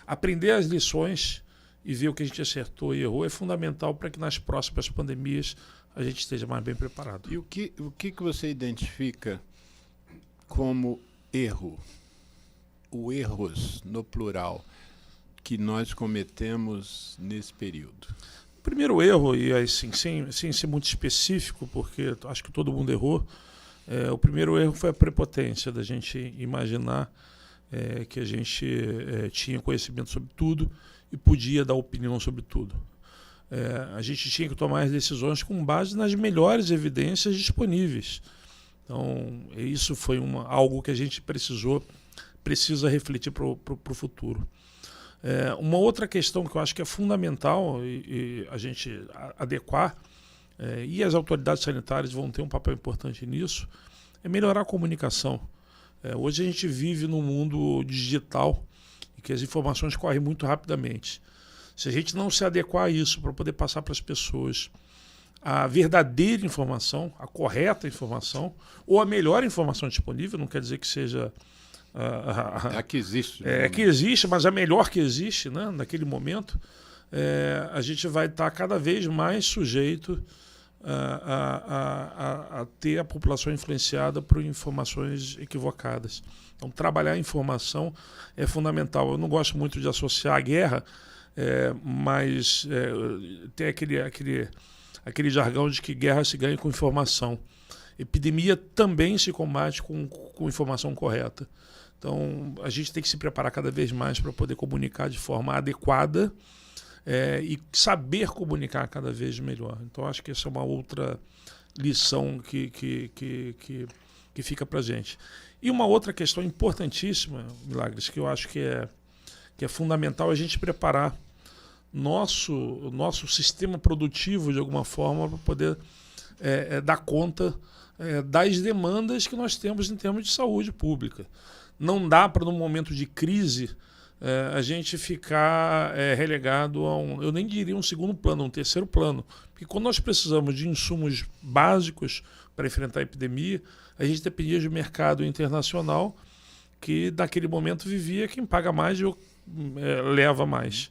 aprender as lições e ver o que a gente acertou e errou é fundamental para que nas próximas pandemias a gente esteja mais bem preparado. E o que você identifica como erro, ou erros no plural, que nós cometemos nesse período? O primeiro erro, e assim, sem ser muito específico, porque acho que todo mundo errou, o primeiro erro foi a prepotência da gente imaginar que a gente tinha conhecimento sobre tudo e podia dar opinião sobre tudo. A gente tinha que tomar as decisões com base nas melhores evidências disponíveis. Então, isso foi algo que a gente precisa refletir para o futuro. Uma outra questão que eu acho que é fundamental e a gente adequar, e as autoridades sanitárias vão ter um papel importante nisso, é melhorar a comunicação Hoje a gente vive num mundo digital e que as informações correm muito rapidamente. Se a gente não se adequar a isso para poder passar para as pessoas a verdadeira informação, a correta informação, ou a melhor informação disponível, não quer dizer que seja... a que existe. Que existe, mas a melhor que existe, né, naquele momento, a gente vai estar cada vez mais sujeito a ter a população influenciada por informações equivocadas. Então, trabalhar a informação é fundamental. Eu não gosto muito de associar a guerra, mas tem aquele jargão de que guerra se ganha com informação. Epidemia também se combate com informação correta. Então, a gente tem que se preparar cada vez mais para poder comunicar de forma adequada e saber comunicar cada vez melhor. Então, acho que essa é uma outra lição que fica para a gente. E uma outra questão importantíssima, Milagres, que eu acho que é fundamental a gente preparar nosso sistema produtivo, de alguma forma, para poder dar conta das demandas que nós temos em termos de saúde pública. Não dá para, num momento de crise, a gente ficar relegado eu nem diria um segundo plano, um terceiro plano. Porque quando nós precisamos de insumos básicos para enfrentar a epidemia, a gente dependia de mercado internacional, que naquele momento vivia quem paga mais leva mais.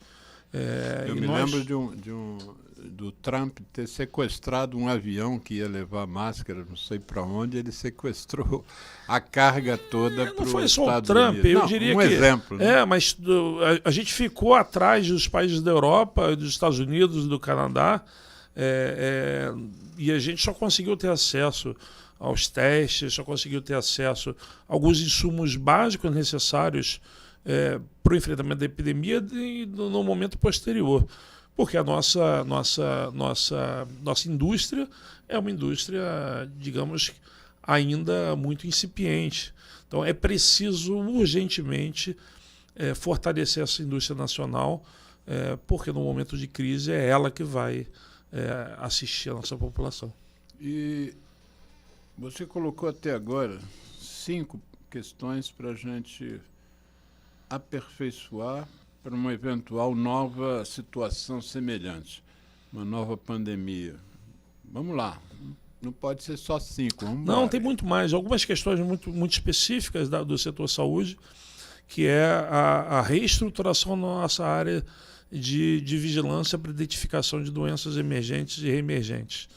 Eu me lembro do Trump ter sequestrado um avião que ia levar máscara, não sei para onde, ele sequestrou a carga toda para os Estados Unidos. Não foi só o Trump, eu diria que... exemplo. Né? Mas a gente ficou atrás dos países da Europa, dos Estados Unidos, do Canadá, e a gente só conseguiu ter acesso aos testes, só conseguiu ter acesso a alguns insumos básicos necessários para o enfrentamento da epidemia no momento posterior. Porque a nossa indústria é uma indústria, digamos, ainda muito incipiente. Então é preciso urgentemente fortalecer essa indústria nacional, porque no momento de crise é ela que vai assistir a nossa população. E você colocou até agora 5 questões para a gente aperfeiçoar para uma eventual nova situação semelhante, uma nova pandemia. Vamos lá, não pode ser só 5. Não, tem muito mais. Algumas questões muito específicas do setor saúde, que é a reestruturação da nossa área de vigilância para identificação de doenças emergentes e reemergentes.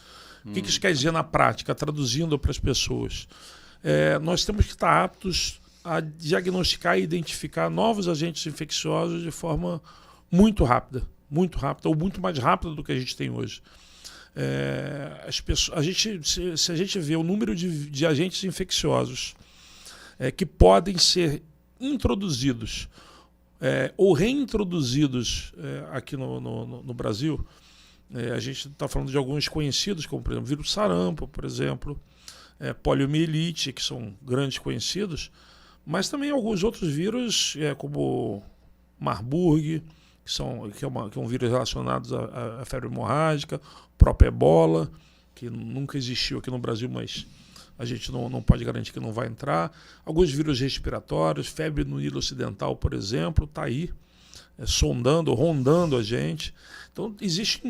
O que isso quer dizer na prática, traduzindo para as pessoas? Nós temos que estar aptos a diagnosticar e identificar novos agentes infecciosos de forma muito rápida, ou muito mais rápida do que a gente tem hoje. Se a gente vê o número de agentes infecciosos que podem ser introduzidos ou reintroduzidos aqui no Brasil, a gente está falando de alguns conhecidos, como por exemplo, vírus sarampo, por exemplo, poliomielite, que são grandes conhecidos, mas também alguns outros vírus, como Marburg, que é um vírus relacionado à febre hemorrágica, o próprio Ebola, que nunca existiu aqui no Brasil, mas a gente não pode garantir que não vai entrar. Alguns vírus respiratórios, febre no Nilo Ocidental, por exemplo, está aí, rondando a gente. Então, existe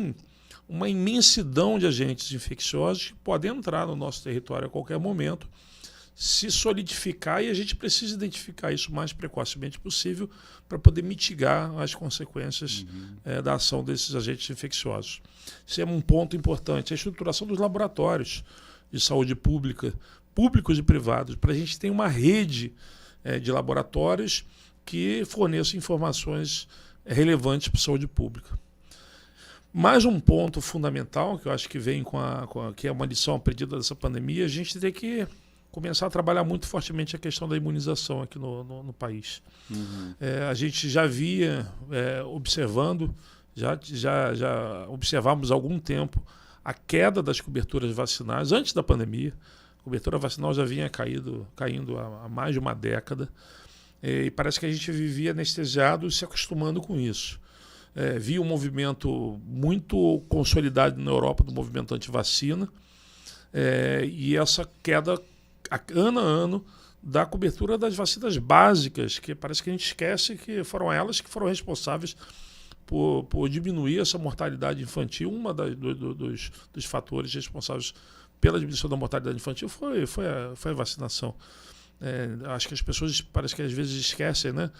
uma imensidão de agentes infecciosos que podem entrar no nosso território a qualquer momento, se solidificar, e a gente precisa identificar isso o mais precocemente possível para poder mitigar as consequências da ação desses agentes infecciosos. Isso é um ponto importante. A estruturação dos laboratórios de saúde pública, públicos e privados, para a gente ter uma rede de laboratórios que forneçam informações relevantes para a saúde pública. Mais um ponto fundamental, que eu acho que vem que é uma lição aprendida dessa pandemia, a gente tem que começar a trabalhar muito fortemente a questão da imunização aqui no país. A gente já via observando, já observamos há algum tempo a queda das coberturas vacinais antes da pandemia. A cobertura vacinal já vinha caindo há mais de uma década, e parece que a gente vivia anestesiado, se acostumando com isso. Vi um movimento muito consolidado na Europa do movimento anti-vacina, e essa queda ano a ano da cobertura das vacinas básicas, que parece que a gente esquece que foram elas que foram responsáveis por diminuir essa mortalidade infantil. Uma dos fatores responsáveis pela diminuição da mortalidade infantil foi a vacinação. Acho que as pessoas parece que às vezes esquecem, né?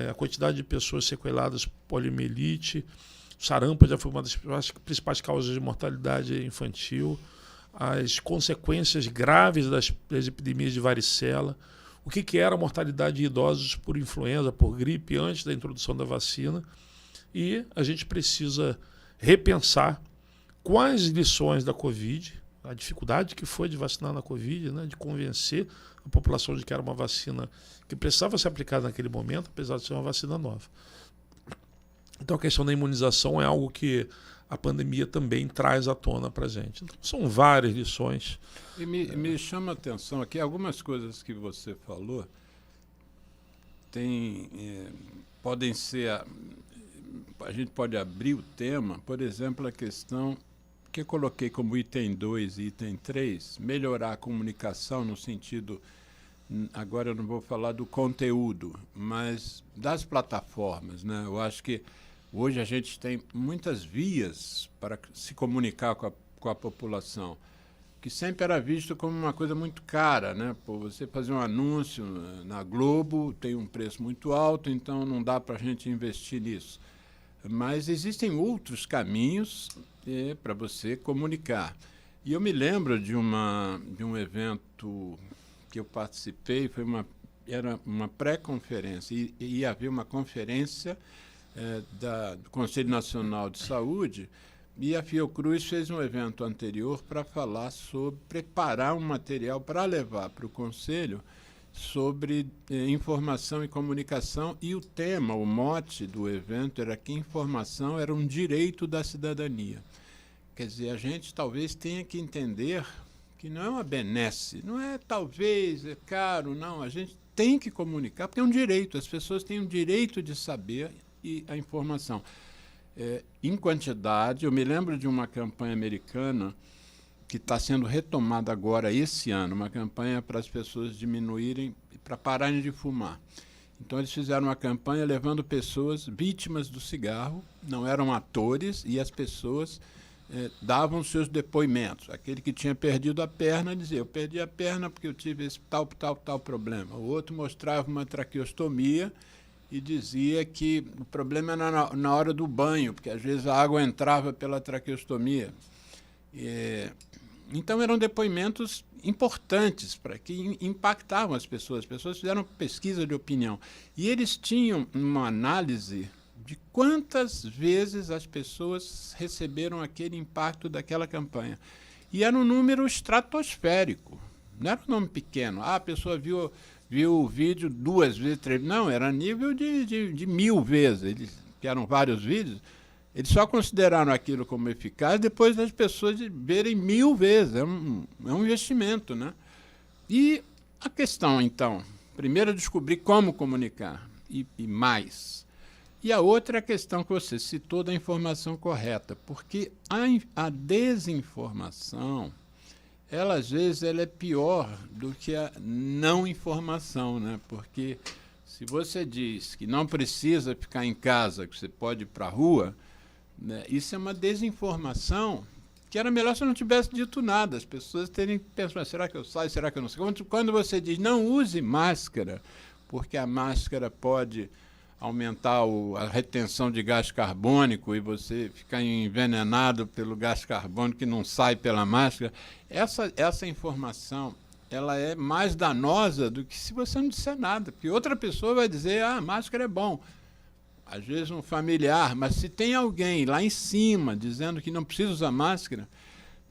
A quantidade de pessoas sequeladas por poliomielite, sarampo já foi uma das principais causas de mortalidade infantil, as consequências graves das epidemias de varicela, o que era a mortalidade de idosos por influenza, por gripe, antes da introdução da vacina. E a gente precisa repensar quais lições da Covid, a dificuldade que foi de vacinar na Covid, né, de convencer a população de que era uma vacina que precisava ser aplicada naquele momento, apesar de ser uma vacina nova. Então a questão da imunização é algo que a pandemia também traz à tona para a gente. Então, são várias lições. E me chama a atenção aqui, algumas coisas que você falou podem ser... A gente pode abrir o tema, por exemplo, a questão que eu coloquei como item 2 e item 3, melhorar a comunicação no sentido, agora eu não vou falar do conteúdo, mas das plataformas, né? Eu acho que hoje a gente tem muitas vias para se comunicar com a população, que sempre era visto como uma coisa muito cara, né? Pô, você fazer um anúncio na Globo tem um preço muito alto, então não dá para a gente investir nisso. Mas existem outros caminhos para você comunicar. E eu me lembro de um evento que eu participei, era uma pré-conferência, e ia haver uma conferência do Conselho Nacional de Saúde, e a Fiocruz fez um evento anterior para falar sobre preparar um material para levar para o Conselho sobre informação e comunicação, e o tema, o mote do evento era que informação era um direito da cidadania. Quer dizer, a gente talvez tenha que entender que não é uma benesse, não é talvez, é caro, não, a gente tem que comunicar, porque é um direito, as pessoas têm o direito de saber a informação. Em quantidade, eu me lembro de uma campanha americana que está sendo retomada agora esse ano, uma campanha para as pessoas diminuírem, para pararem de fumar. Então eles fizeram uma campanha levando pessoas vítimas do cigarro, não eram atores, e as pessoas davam seus depoimentos. Aquele que tinha perdido a perna dizia, eu perdi a perna porque eu tive esse tal problema. O outro mostrava uma traqueostomia e dizia que o problema era na hora do banho, porque às vezes a água entrava pela traqueostomia. Então eram depoimentos importantes que impactavam as pessoas fizeram pesquisa de opinião, e eles tinham uma análise de quantas vezes as pessoas receberam aquele impacto daquela campanha, e era um número estratosférico, não era um número pequeno, a pessoa viu o vídeo 2 vezes, 3, não, era nível de 1000 vezes, que eram vários vídeos. Eles só consideraram aquilo como eficaz depois das pessoas verem 1000 vezes. É um investimento, né? E a questão, então, primeiro descobrir como comunicar e mais. E a outra é a questão que você citou da informação correta, porque a desinformação, ela às vezes ela é pior do que a não informação, né? Porque se você diz que não precisa ficar em casa, que você pode ir para a rua, né, isso é uma desinformação que era melhor se eu não tivesse dito nada. As pessoas terem pensado, será que eu saio, será que eu não saio? Quando você diz não use máscara, porque a máscara pode aumentar a retenção de gás carbônico e você ficar envenenado pelo gás carbônico que não sai pela máscara, essa informação ela é mais danosa do que se você não disser nada, porque outra pessoa vai dizer, máscara é bom. Às vezes um familiar, mas se tem alguém lá em cima dizendo que não precisa usar máscara,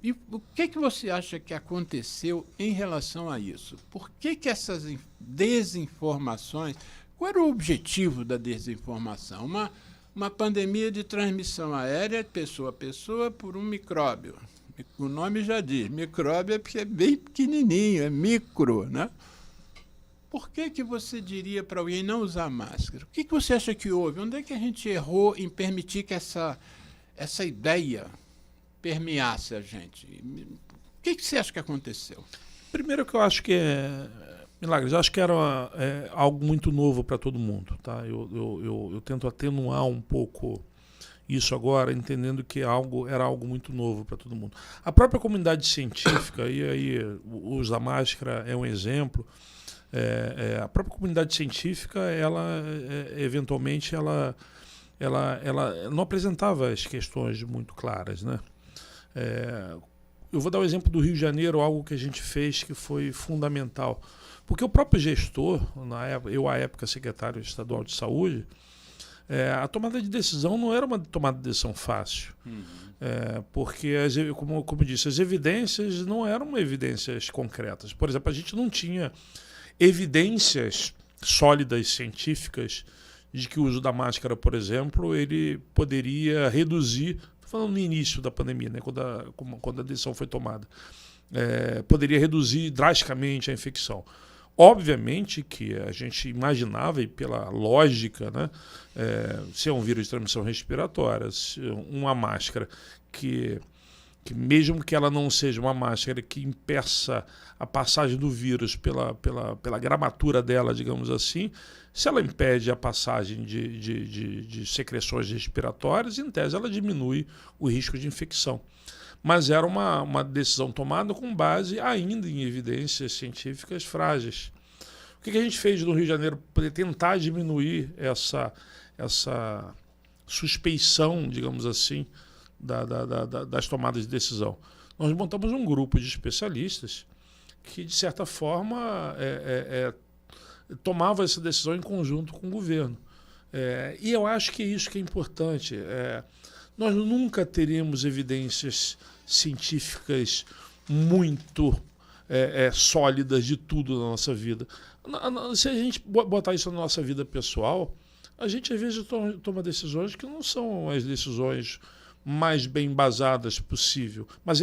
e o que você acha que aconteceu em relação a isso? Por que essas desinformações... Qual era o objetivo da desinformação? Uma pandemia de transmissão aérea, pessoa a pessoa, por um micróbio. O nome já diz, micróbio é porque é bem pequenininho, é micro, né? Por que você diria para alguém não usar máscara? O que você acha que houve? Onde é que a gente errou em permitir que essa ideia permeasse a gente? O que você acha que aconteceu? Primeiro que eu acho que Milagres, acho que era algo muito novo para todo mundo. Tá? Eu tento atenuar um pouco isso agora, entendendo que era algo muito novo para todo mundo. A própria comunidade científica, e aí o uso da máscara é um exemplo, a própria comunidade científica, ela eventualmente, ela não apresentava as questões muito claras, né? Eu vou dar o exemplo do Rio de Janeiro, algo que a gente fez que foi fundamental. Porque o próprio gestor, eu à época secretário estadual de saúde, a tomada de decisão não era uma tomada de decisão fácil. Porque, como eu disse, as evidências não eram evidências concretas. Por exemplo, a gente não tinha evidências sólidas, científicas, de que o uso da máscara, por exemplo, ele poderia reduzir, estou falando no início da pandemia, né, quando a decisão foi tomada, poderia reduzir drasticamente a infecção. Obviamente que a gente imaginava, e pela lógica, né, se é um vírus de transmissão respiratória, se uma máscara que mesmo que ela não seja uma máscara que impeça a passagem do vírus pela gramatura dela, digamos assim, se ela impede a passagem de secreções respiratórias, em tese ela diminui o risco de infecção. Mas era uma decisão tomada com base ainda em evidências científicas frágeis. O que a gente fez no Rio de Janeiro para poder tentar diminuir essa suspeição, digamos assim, das tomadas de decisão? Nós montamos um grupo de especialistas que, de certa forma, tomava essa decisão em conjunto com o governo. E eu acho que é isso que é importante. Nós nunca teremos evidências científicas muito sólidas de tudo na nossa vida. Se a gente botar isso na nossa vida pessoal, a gente às vezes toma decisões que não são as decisões mais bem embasadas possível. Mas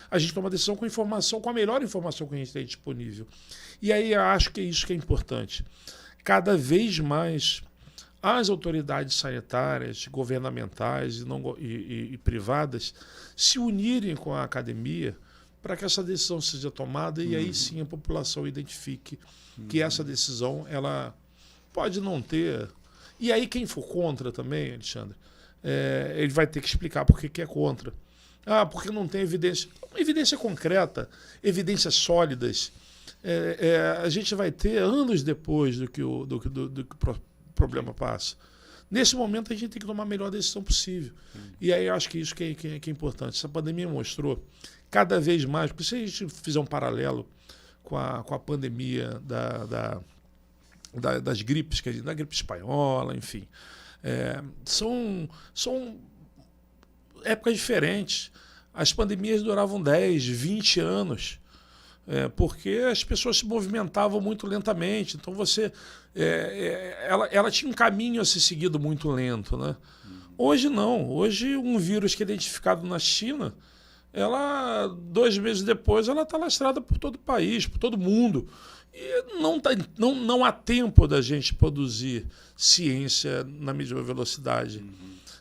a gente toma decisão com informação, com a melhor informação que a gente tem disponível. E aí eu acho que é isso que é importante. Cada vez mais as autoridades sanitárias, governamentais e privadas se unirem com a academia para que essa decisão seja tomada e aí sim a população identifique que essa decisão ela pode não ter. E aí quem for contra também, Alexandre, ele vai ter que explicar por que é contra. Porque não tem evidência. Evidência concreta, evidências sólidas. A gente vai ter anos depois do que o problema passa. Nesse momento a gente tem que tomar a melhor decisão possível. E aí eu acho que isso que é importante. Essa pandemia mostrou cada vez mais, porque se a gente fizer um paralelo com a pandemia das gripes, da gripe espanhola, enfim, são épocas diferentes. As pandemias duravam 10, 20 anos. Porque as pessoas se movimentavam muito lentamente. Então ela tinha um caminho a ser seguido muito lento, né? Hoje não. Hoje um vírus que é identificado na China, 2 meses depois ela está lastrada por todo o país, por todo mundo. E não há tempo da gente produzir ciência na mesma velocidade.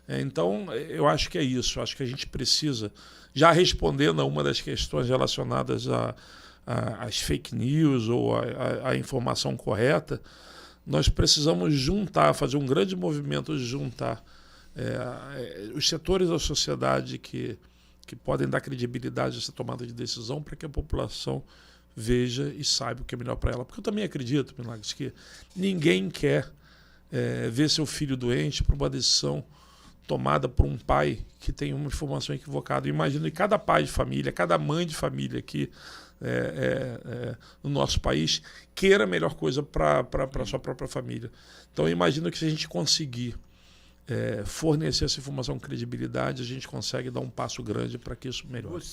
Então eu acho que é isso. Acho que a gente precisa, já respondendo a uma das questões relacionadas às fake news ou à informação correta, nós precisamos fazer um grande movimento de juntar os setores da sociedade que podem dar credibilidade a essa tomada de decisão para que a população veja e saiba o que é melhor para ela. Porque eu também acredito, Milagres, que ninguém quer ver seu filho doente por uma decisão tomada por um pai que tem uma informação equivocada. Eu imagino que cada pai de família, cada mãe de família aqui no nosso país queira a melhor coisa para a sua própria família. Então eu imagino que se a gente conseguir fornecer essa informação com credibilidade, a gente consegue dar um passo grande para que isso melhore.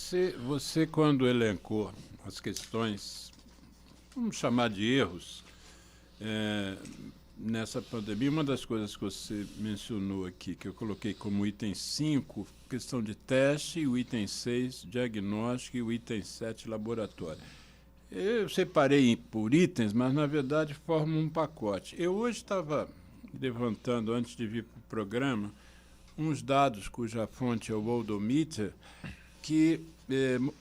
Você quando elencou as questões, vamos chamar de erros, nessa pandemia, uma das coisas que você mencionou aqui, que eu coloquei como item 5, questão de teste, o item 6, diagnóstico, e o item 7, laboratório. Eu separei por itens, mas na verdade formam um pacote. Eu hoje estava levantando, antes de vir para o programa, uns dados cuja fonte é o Worldometer, que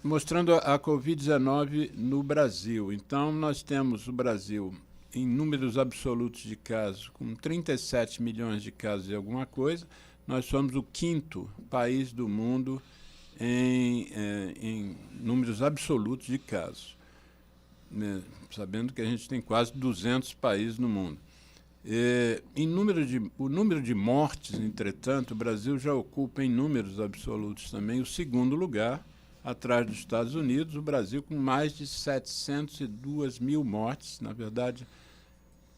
mostrando a Covid-19 no Brasil. Então, nós temos o Brasil em números absolutos de casos, com 37 milhões de casos e alguma coisa. Nós somos o 5º país do mundo em números absolutos de casos, né? Sabendo que a gente tem quase 200 países no mundo. O número de mortes, entretanto, o Brasil já ocupa em números absolutos também o 2º lugar, atrás dos Estados Unidos, o Brasil com mais de 702 mil mortes, na verdade,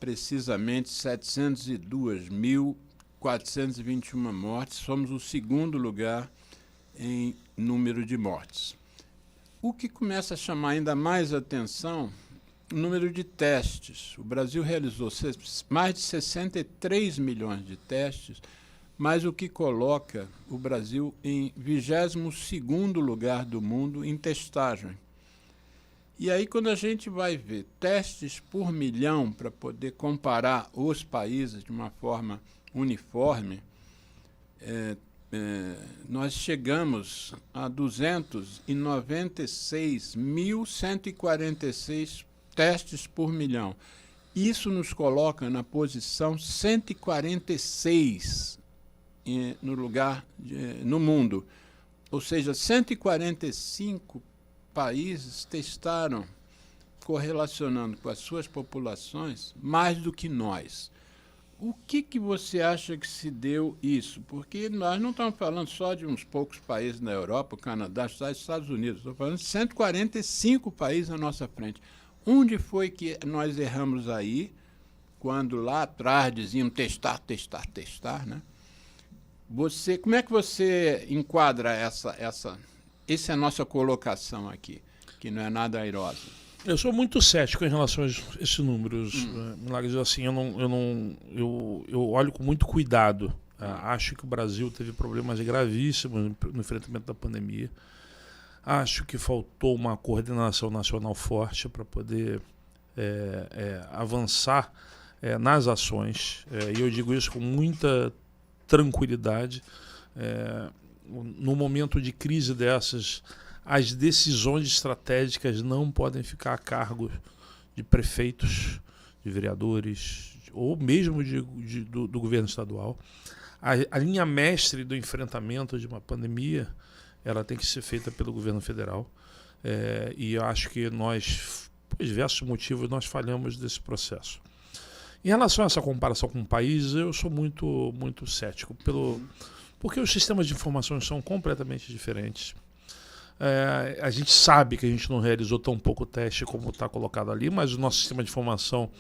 precisamente 702.421 mortes, somos o 2º lugar em número de mortes. O que começa a chamar ainda mais atenção, o número de testes. O Brasil realizou mais de 63 milhões de testes, mas o que coloca o Brasil em 22º lugar do mundo em testagem. E aí, quando a gente vai ver testes por milhão para poder comparar os países de uma forma uniforme, nós chegamos a 296.146 testes por milhão. Isso nos coloca na posição 146 no lugar no mundo. Ou seja, 145 países testaram, correlacionando com as suas populações, mais do que nós. O que você acha que se deu isso? Porque nós não estamos falando só de uns poucos países na Europa, o Canadá, os Estados Unidos. Estamos falando de 145 países à nossa frente. Onde foi que nós erramos aí, quando lá atrás diziam testar, né? Como é que você enquadra essa é a nossa colocação aqui, que não é nada airosa? Eu sou muito cético em relação a esses números, Milagres. Assim, eu olho com muito cuidado. Acho que o Brasil teve problemas gravíssimos no enfrentamento da pandemia. Acho que faltou uma coordenação nacional forte para poder avançar nas ações. E eu digo isso com muita tranquilidade. No momento de crise dessas, as decisões estratégicas não podem ficar a cargo de prefeitos, de vereadores, ou mesmo do governo estadual. A linha mestre do enfrentamento de uma pandemia, ela tem que ser feita pelo governo federal. E eu acho que nós, por diversos motivos, nós falhamos desse processo. Em relação a essa comparação com o país, eu sou muito, muito cético, porque os sistemas de informações são completamente diferentes. A gente sabe que a gente não realizou tão pouco teste como está colocado ali, mas o nosso sistema de informação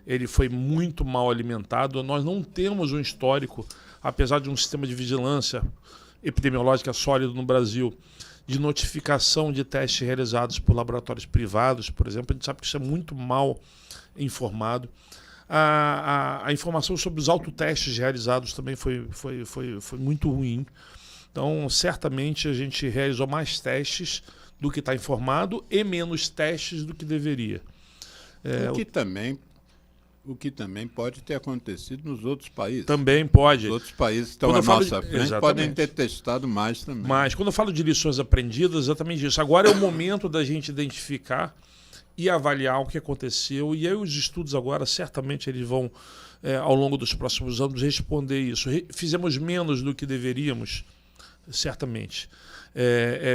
ele foi muito mal alimentado. Nós não temos um histórico, apesar de um sistema de vigilância epidemiológica sólido no Brasil, de notificação de testes realizados por laboratórios privados, por exemplo. A gente sabe que isso é muito mal informado. A informação sobre os autotestes realizados também foi muito ruim. Então, certamente, a gente realizou mais testes do que está informado e menos testes do que deveria. O que também pode ter acontecido nos outros países. Também pode. Os outros países que estão à nossa frente podem ter testado mais também. Mas, quando eu falo de lições aprendidas, exatamente isso. Agora é o momento da gente identificar e avaliar o que aconteceu. E aí os estudos agora, certamente, eles vão, ao longo dos próximos anos, responder isso. Fizemos menos do que deveríamos, certamente.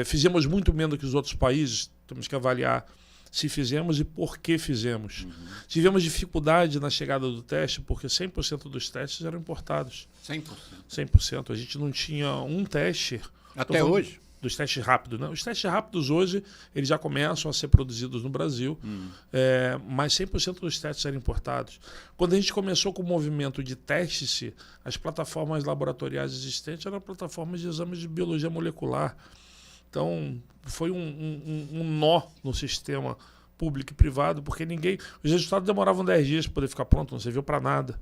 Fizemos muito menos que os outros países. Temos que avaliar se fizemos e por que fizemos. Tivemos dificuldade na chegada do teste, porque 100% dos testes eram importados. 100%? 100%. A gente não tinha um teste. Até hoje? Dos testes rápidos, né? Os testes rápidos hoje, eles já começam a ser produzidos no Brasil, mas 100% dos testes eram importados. Quando a gente começou com o movimento de teste-se, as plataformas laboratoriais existentes eram plataformas de exames de biologia molecular. Então, foi um nó no sistema público e privado, porque os resultados demoravam 10 dias para poder ficar pronto, não serviu para nada.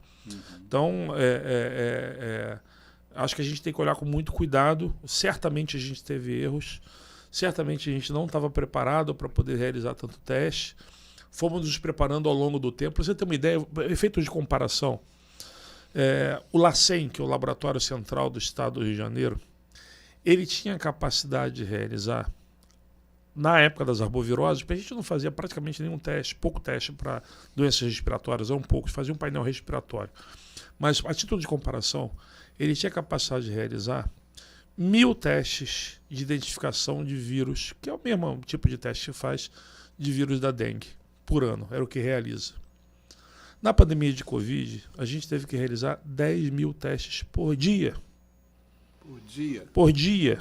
Então, acho que a gente tem que olhar com muito cuidado. Certamente a gente teve erros, certamente a gente não estava preparado para poder realizar tanto teste. Fomos nos preparando ao longo do tempo. Para você ter uma ideia, efeito de comparação, o LACEN, que é o Laboratório Central do Estado do Rio de Janeiro, ele tinha capacidade de realizar, na época das arboviroses, a gente não fazia praticamente nenhum teste, pouco teste para doenças respiratórias, um pouco, fazia um painel respiratório. Mas, a título de comparação, ele tinha capacidade de realizar 1.000 testes de identificação de vírus, que é o mesmo tipo de teste que faz de vírus da dengue, por ano, era o que realiza. Na pandemia de Covid, a gente teve que realizar 10.000 testes por dia. Por dia? Por dia.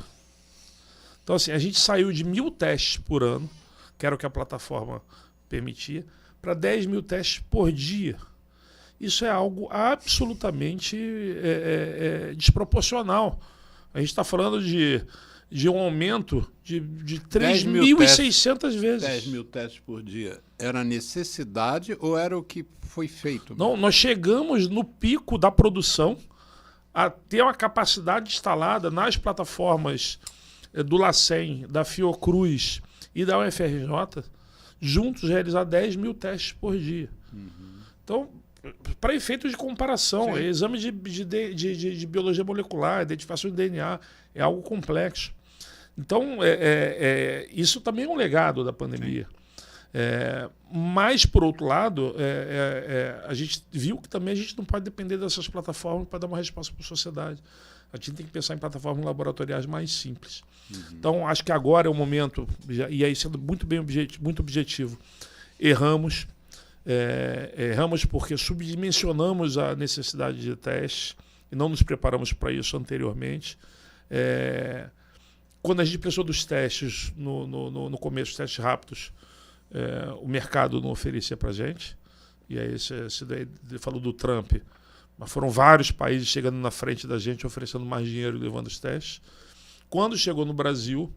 Então, assim, a gente saiu de 1.000 testes por ano, que era o que a plataforma permitia, para 10.000 testes por dia. Isso é algo absolutamente desproporcional. A gente está falando de um aumento de 3.600 vezes. 10.000 testes por dia. Era necessidade ou era o que foi feito? Não, nós chegamos no pico da produção a ter uma capacidade instalada nas plataformas do LACEN, da Fiocruz e da UFRJ, juntos realizar 10.000 testes por dia. Então, para efeitos de comparação, exame de biologia molecular, identificação de DNA, é algo complexo. Então, isso também é um legado da pandemia. Mas, por outro lado, a gente viu que também a gente não pode depender dessas plataformas para dar uma resposta para a sociedade. A gente tem que pensar em plataformas laboratoriais mais simples. Então, acho que agora é o momento, e aí sendo muito objetivo, erramos porque subdimensionamos a necessidade de testes e não nos preparamos para isso anteriormente. Quando a gente pensou dos testes, no começo, dos testes rápidos, o mercado não oferecia para a gente. E aí você falou do Trump, mas foram vários países chegando na frente da gente, oferecendo mais dinheiro e levando os testes. Quando chegou no Brasil,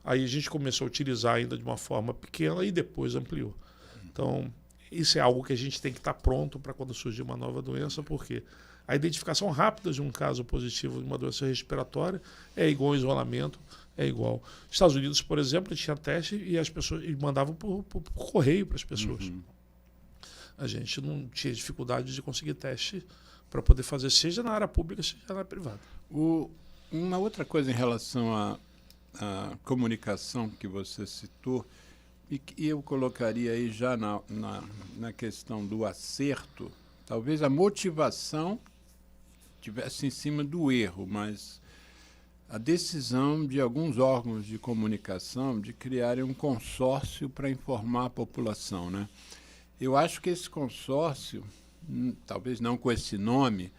aí a gente começou a utilizar ainda de uma forma pequena e depois ampliou. Então, isso é algo que a gente tem que estar pronto para quando surgir uma nova doença, porque a identificação rápida de um caso positivo de uma doença respiratória é igual ao isolamento, é igual. Nos Estados Unidos, por exemplo, tinha teste e as pessoas mandavam por correio para as pessoas. A gente não tinha dificuldade de conseguir teste para poder fazer, seja na área pública, seja na área privada. Uma outra coisa em relação à comunicação que você citou, e que eu colocaria aí já na questão do acerto, talvez a motivação estivesse em cima do erro, mas a decisão de alguns órgãos de comunicação de criarem um consórcio para informar a população, né? Eu acho que esse consórcio, talvez não com esse nome,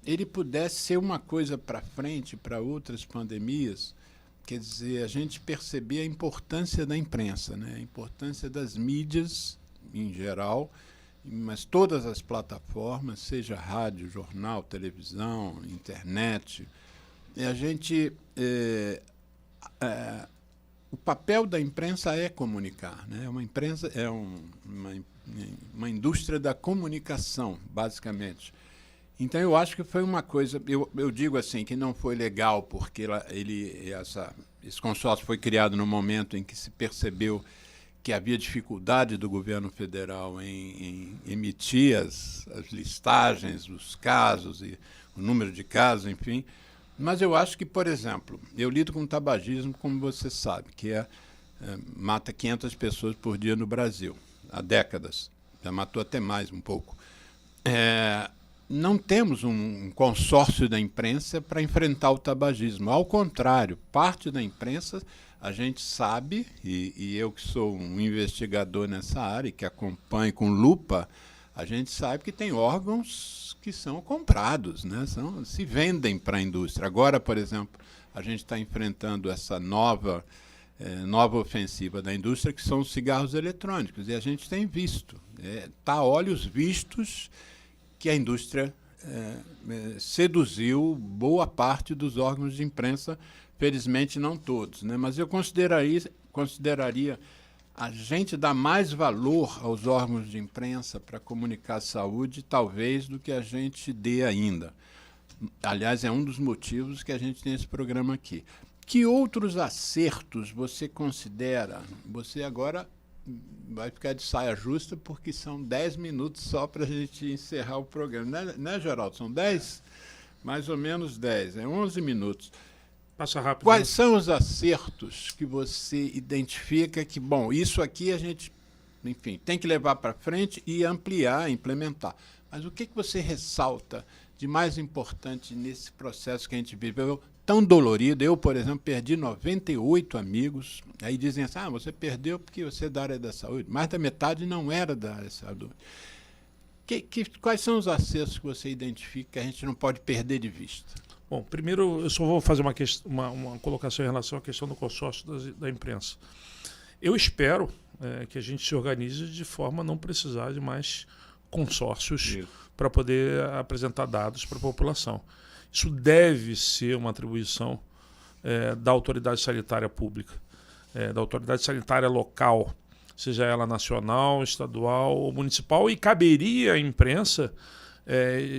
ele pudesse ser uma coisa para frente para outras pandemias. Quer dizer, a gente perceber a importância da imprensa, né? A importância das mídias em geral, mas todas as plataformas, seja rádio, jornal, televisão, internet. A gente, o papel da imprensa é comunicar, né? Uma imprensa é uma indústria da comunicação, basicamente. Então, eu acho que foi uma coisa, eu digo assim, que não foi legal, porque esse consórcio foi criado no momento em que se percebeu que havia dificuldade do governo federal em emitir as listagens dos casos e o número de casos, enfim. Mas eu acho que, por exemplo, eu lido com tabagismo, como você sabe, que mata 500 pessoas por dia no Brasil, há décadas. Já matou até mais um pouco. Não temos um consórcio da imprensa para enfrentar o tabagismo. Ao contrário, parte da imprensa, a gente sabe, e eu que sou um investigador nessa área, que acompanho com lupa, a gente sabe que tem órgãos que são comprados, né? Se vendem para a indústria. Agora, por exemplo, a gente está enfrentando essa nova ofensiva da indústria, que são os cigarros eletrônicos, e a gente tem visto, a olhos vistos, que a indústria seduziu boa parte dos órgãos de imprensa, felizmente não todos, né? Mas eu consideraria a gente dar mais valor aos órgãos de imprensa para comunicar a saúde, talvez, do que a gente dê ainda. Aliás, é um dos motivos que a gente tem esse programa aqui. Que outros acertos você considera? Você agora vai ficar de saia justa, porque são 10 minutos só para a gente encerrar o programa. Né, Geraldo? São 10? Mais ou menos 10, 11 minutos. Passa rápido. Quais são os acertos que você identifica que, bom, isso aqui a gente, enfim, tem que levar para frente e ampliar, implementar. Mas o que você ressalta de mais importante nesse processo que a gente viveu tão dolorido? Eu, por exemplo, perdi 98 amigos. Aí dizem assim, você perdeu porque você é da área da saúde. Mais da metade não era da área da saúde. Quais são os acertos que você identifica que a gente não pode perder de vista? Bom, primeiro eu só vou fazer uma colocação em relação à questão do consórcio da imprensa. Eu espero que a gente se organize de forma a não precisar de mais consórcios para poder apresentar dados para a população. Isso deve ser uma atribuição da autoridade sanitária pública, da autoridade sanitária local, seja ela nacional, estadual ou municipal, e caberia à imprensa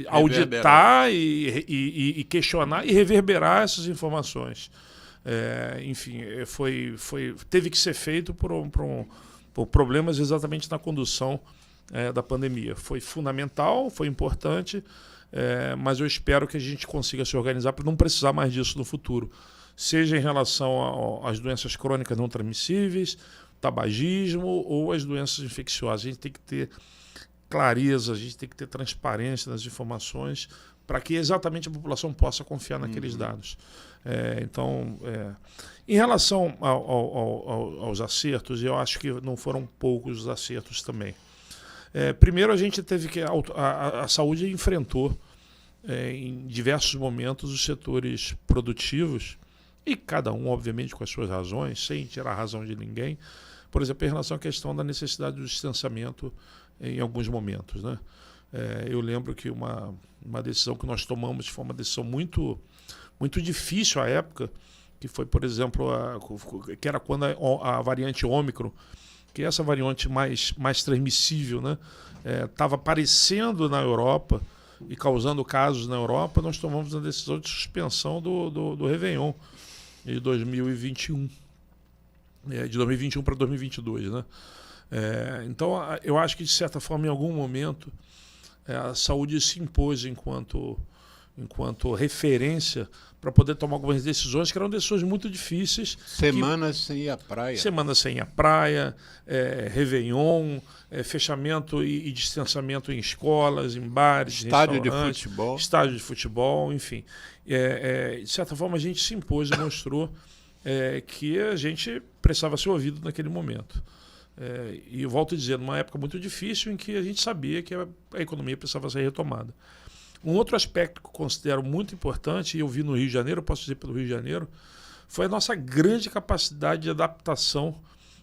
auditar e questionar e reverberar essas informações. Enfim, teve que ser feito por problemas exatamente na condução da pandemia. Foi fundamental, foi importante, mas eu espero que a gente consiga se organizar para não precisar mais disso no futuro, seja em relação às doenças crônicas não transmissíveis, tabagismo ou as doenças infecciosas. A gente tem que ter clareza, a gente tem que ter transparência nas informações para que exatamente a população possa confiar naqueles dados. Em relação aos acertos, eu acho que não foram poucos os acertos também. Primeiro, a gente teve que... A saúde enfrentou, em diversos momentos, os setores produtivos, e cada um, obviamente, com as suas razões, sem tirar a razão de ninguém. Por exemplo, em relação à questão da necessidade do distanciamento em alguns momentos, né? Eu lembro que uma decisão que nós tomamos foi uma decisão muito, muito difícil à época, que foi, por exemplo, que era quando a variante Ômicron, que é essa variante mais transmissível, né, estava aparecendo na Europa e causando casos na Europa. Nós tomamos a decisão de suspensão do Réveillon de 2021. De 2021 para 2022, né? Então, eu acho que, de certa forma, em algum momento, a saúde se impôs enquanto referência para poder tomar algumas decisões que eram decisões muito difíceis. Semanas sem ir à praia. Semanas sem ir à praia, Réveillon, fechamento e distanciamento em escolas, em bares, estádio de futebol, enfim. De certa forma, a gente se impôs e mostrou que a gente precisava ser ouvido naquele momento. E eu volto a dizer, numa época muito difícil em que a gente sabia que a economia precisava ser retomada. Um outro aspecto que eu considero muito importante, e eu vi no Rio de Janeiro, eu posso dizer pelo Rio de Janeiro, foi a nossa grande capacidade de adaptação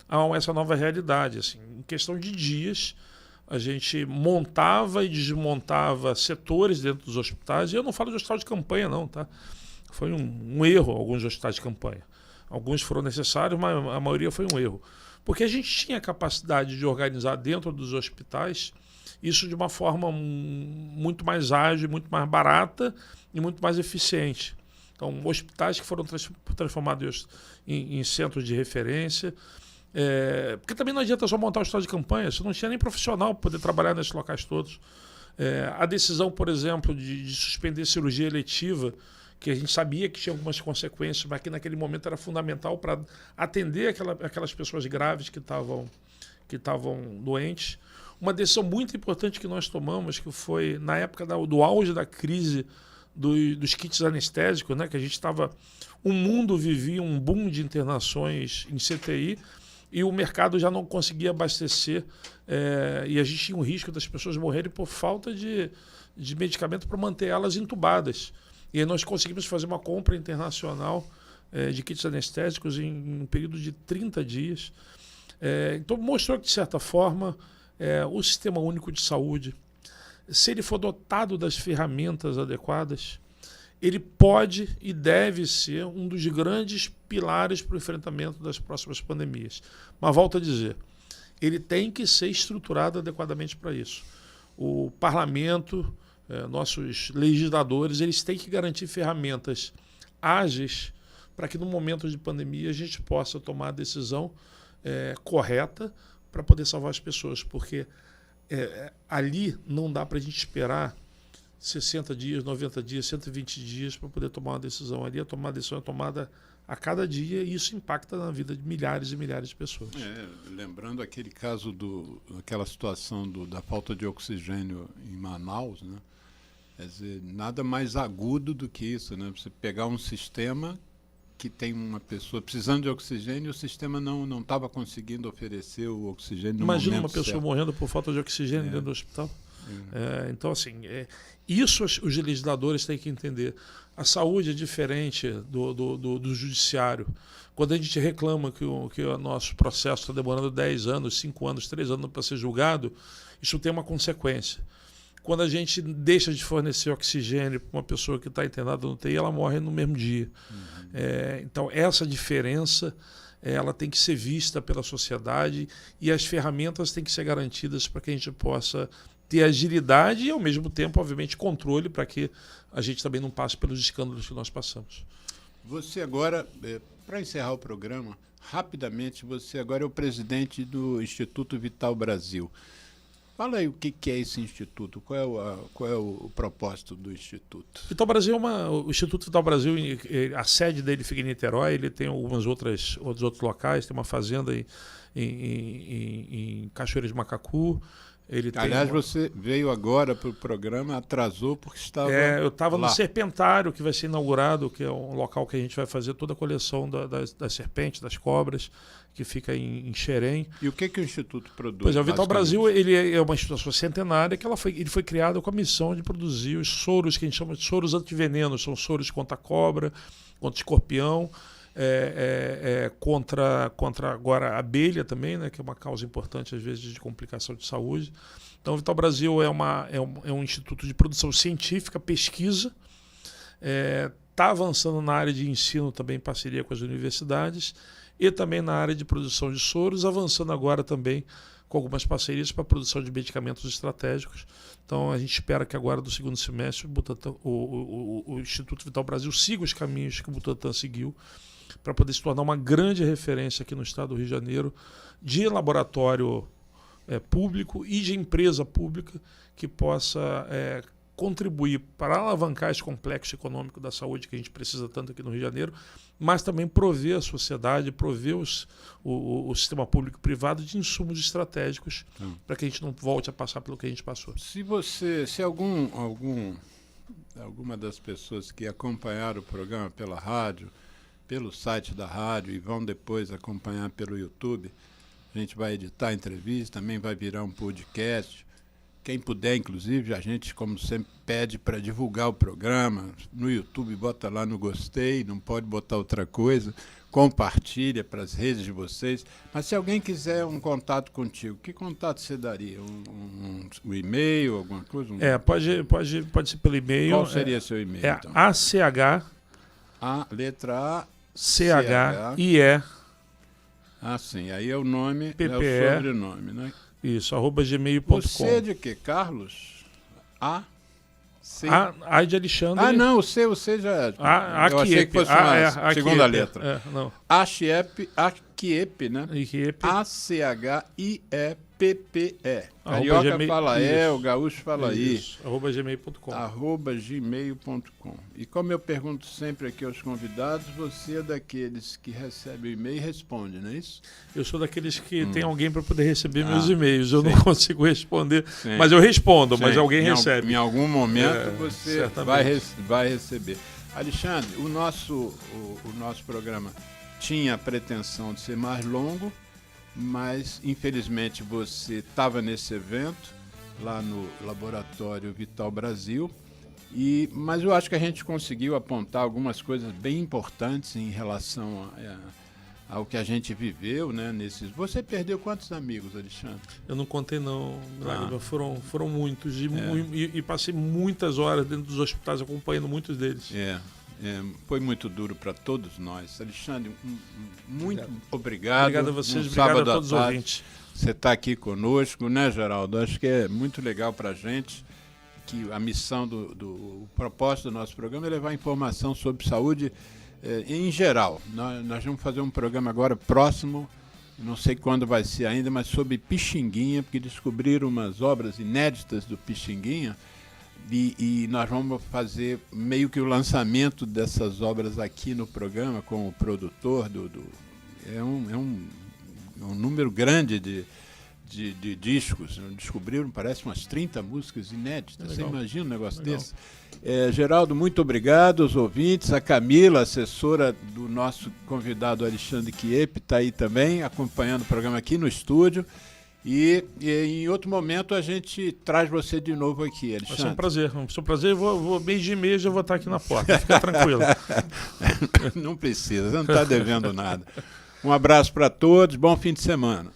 a essa nova realidade. Assim, em questão de dias, a gente montava e desmontava setores dentro dos hospitais, e eu não falo de hospital de campanha não, tá? Foi um erro alguns hospitais de campanha. Alguns foram necessários, mas a maioria foi um erro. Porque a gente tinha a capacidade de organizar dentro dos hospitais isso de uma forma muito mais ágil, muito mais barata e muito mais eficiente. Então, hospitais que foram transformados em centros de referência. Porque também não adianta só montar um hospital de campanha, você não tinha nem profissional para poder trabalhar nesses locais todos. A decisão, por exemplo, de suspender cirurgia eletiva, que a gente sabia que tinha algumas consequências, mas que naquele momento era fundamental para atender aquelas pessoas graves que estavam doentes. Uma decisão muito importante que nós tomamos, que foi na época do auge da crise dos kits anestésicos, né, que a gente estava... O mundo vivia um boom de internações em CTI e o mercado já não conseguia abastecer, e a gente tinha um risco das pessoas morrerem por falta de medicamento para manter elas entubadas. E aí nós conseguimos fazer uma compra internacional de kits anestésicos em um período de 30 dias. Então mostrou que, de certa forma, o Sistema Único de Saúde, se ele for dotado das ferramentas adequadas, ele pode e deve ser um dos grandes pilares para o enfrentamento das próximas pandemias. Mas volto a dizer, ele tem que ser estruturado adequadamente para isso. O parlamento, nossos legisladores, eles têm que garantir ferramentas ágeis para que no momento de pandemia a gente possa tomar a decisão correta para poder salvar as pessoas, porque ali não dá para a gente esperar 60 dias, 90 dias, 120 dias para poder tomar uma decisão ali. A decisão é tomada a cada dia e isso impacta na vida de milhares e milhares de pessoas. Lembrando aquele caso aquela situação da falta de oxigênio em Manaus, né? Quer dizer, nada mais agudo do que isso, né? Você pegar um sistema que tem uma pessoa precisando de oxigênio e o sistema não estava conseguindo oferecer o oxigênio no Imagina momento uma pessoa certo. Morrendo por falta de oxigênio dentro do hospital. Então, assim, isso os legisladores têm que entender. A saúde é diferente do judiciário. Quando a gente reclama que o nosso processo está demorando 10 anos, 5 anos, 3 anos para ser julgado, isso tem uma consequência. Quando a gente deixa de fornecer oxigênio para uma pessoa que está internada no UTI, ela morre no mesmo dia. Então, essa diferença ela tem que ser vista pela sociedade e as ferramentas têm que ser garantidas para que a gente possa ter agilidade e, ao mesmo tempo, obviamente, controle para que a gente também não passe pelos escândalos que nós passamos. Você agora, para encerrar o programa, rapidamente, você agora é o presidente do Instituto Vital Brasil. Fala aí o que é esse instituto, qual é o propósito do Instituto? Vital Brasil o Instituto Vital Brasil, a sede dele fica em Niterói, ele tem alguns outros locais, tem uma fazenda em Cachoeira de Macacu. Aliás, você veio agora para o programa, atrasou porque estava eu estava lá. No Serpentário, que vai ser inaugurado, que é um local que a gente vai fazer toda a coleção das serpentes, das cobras, que fica em Xerém. E o que o Instituto produz? Pois é, o Vital Brasil ele é uma instituição centenária que ele foi criado com a missão de produzir os soros, que a gente chama de soros antiveneno, são soros contra cobra, contra escorpião, contra agora a abelha também, né, que é uma causa importante às vezes de complicação de saúde. Então o Vital Brasil é um instituto de produção científica, pesquisa, está avançando na área de ensino também em parceria com as universidades e também na área de produção de soros, avançando agora também com algumas parcerias para a produção de medicamentos estratégicos. Então a gente espera que agora do segundo semestre o Instituto Vital Brasil siga os caminhos que o Butantan seguiu para poder se tornar uma grande referência aqui no estado do Rio de Janeiro de laboratório público e de empresa pública que possa contribuir para alavancar esse complexo econômico da saúde que a gente precisa tanto aqui no Rio de Janeiro, mas também prover a sociedade, prover o sistema público e privado de insumos estratégicos para que a gente não volte a passar pelo que a gente passou. Se alguma das pessoas que acompanharam o programa pela rádio, pelo site da rádio e vão depois acompanhar pelo YouTube, a gente vai editar a entrevista, também vai virar um podcast. Quem puder, inclusive, a gente, como sempre, pede para divulgar o programa. No YouTube, bota lá no gostei, não pode botar outra coisa. Compartilha para as redes de vocês. Mas se alguém quiser um contato contigo, que contato você daria? Um e-mail, alguma coisa? Pode ser pelo e-mail. Qual seria seu e-mail? Então? letra A, CHIE. Sim. Aí é o nome, PPE, é o sobrenome, né? Isso, @gmail.com. Você é de quê? Carlos? C. A de Alexandre. Não, o C já... eu achei que fosse uma segunda letra. Não. Achiepe, né? ACHIEPPE. Carioca fala o gaúcho fala isso. @gmail.com. @gmail.com. E como eu pergunto sempre aqui aos convidados, você é daqueles que recebe o e-mail e responde, não é isso? Eu sou daqueles que tem alguém para poder receber meus e-mails. Eu não consigo responder, mas eu respondo, mas alguém recebe. Em algum momento você vai receber. Alexandre, o nosso programa tinha a pretensão de ser mais longo, mas infelizmente você estava nesse evento lá no Laboratório Vital Brasil, mas eu acho que a gente conseguiu apontar algumas coisas bem importantes em relação ao que a gente viveu, né? Você perdeu quantos amigos, Alexandre? Eu não contei não, foram muitos e passei muitas horas dentro dos hospitais acompanhando muitos deles. Foi muito duro para todos nós. Alexandre, muito obrigado. Obrigado a vocês, obrigado a todos os ouvintes. Você está aqui conosco, né, Geraldo? Acho que é muito legal para a gente que a missão o propósito do nosso programa é levar informação sobre saúde em geral. Nós vamos fazer um programa agora próximo, não sei quando vai ser ainda, mas sobre Pixinguinha, porque descobriram umas obras inéditas do Pixinguinha E nós vamos fazer meio que o lançamento dessas obras aqui no programa com o produtor é um número grande de discos. Descobriram, parece, umas 30 músicas inéditas. Você imagina um negócio desse? Geraldo, muito obrigado aos ouvintes. A Camila, assessora do nosso convidado Alexandre Chiep, está aí também, acompanhando o programa aqui no estúdio. E em outro momento a gente traz você de novo aqui, Alexandre. Vai ser um prazer. Vai ser um prazer. Vou mês de mês já vou estar aqui na porta. Fica tranquilo. Não precisa, você não está devendo nada. Um abraço para todos, bom fim de semana.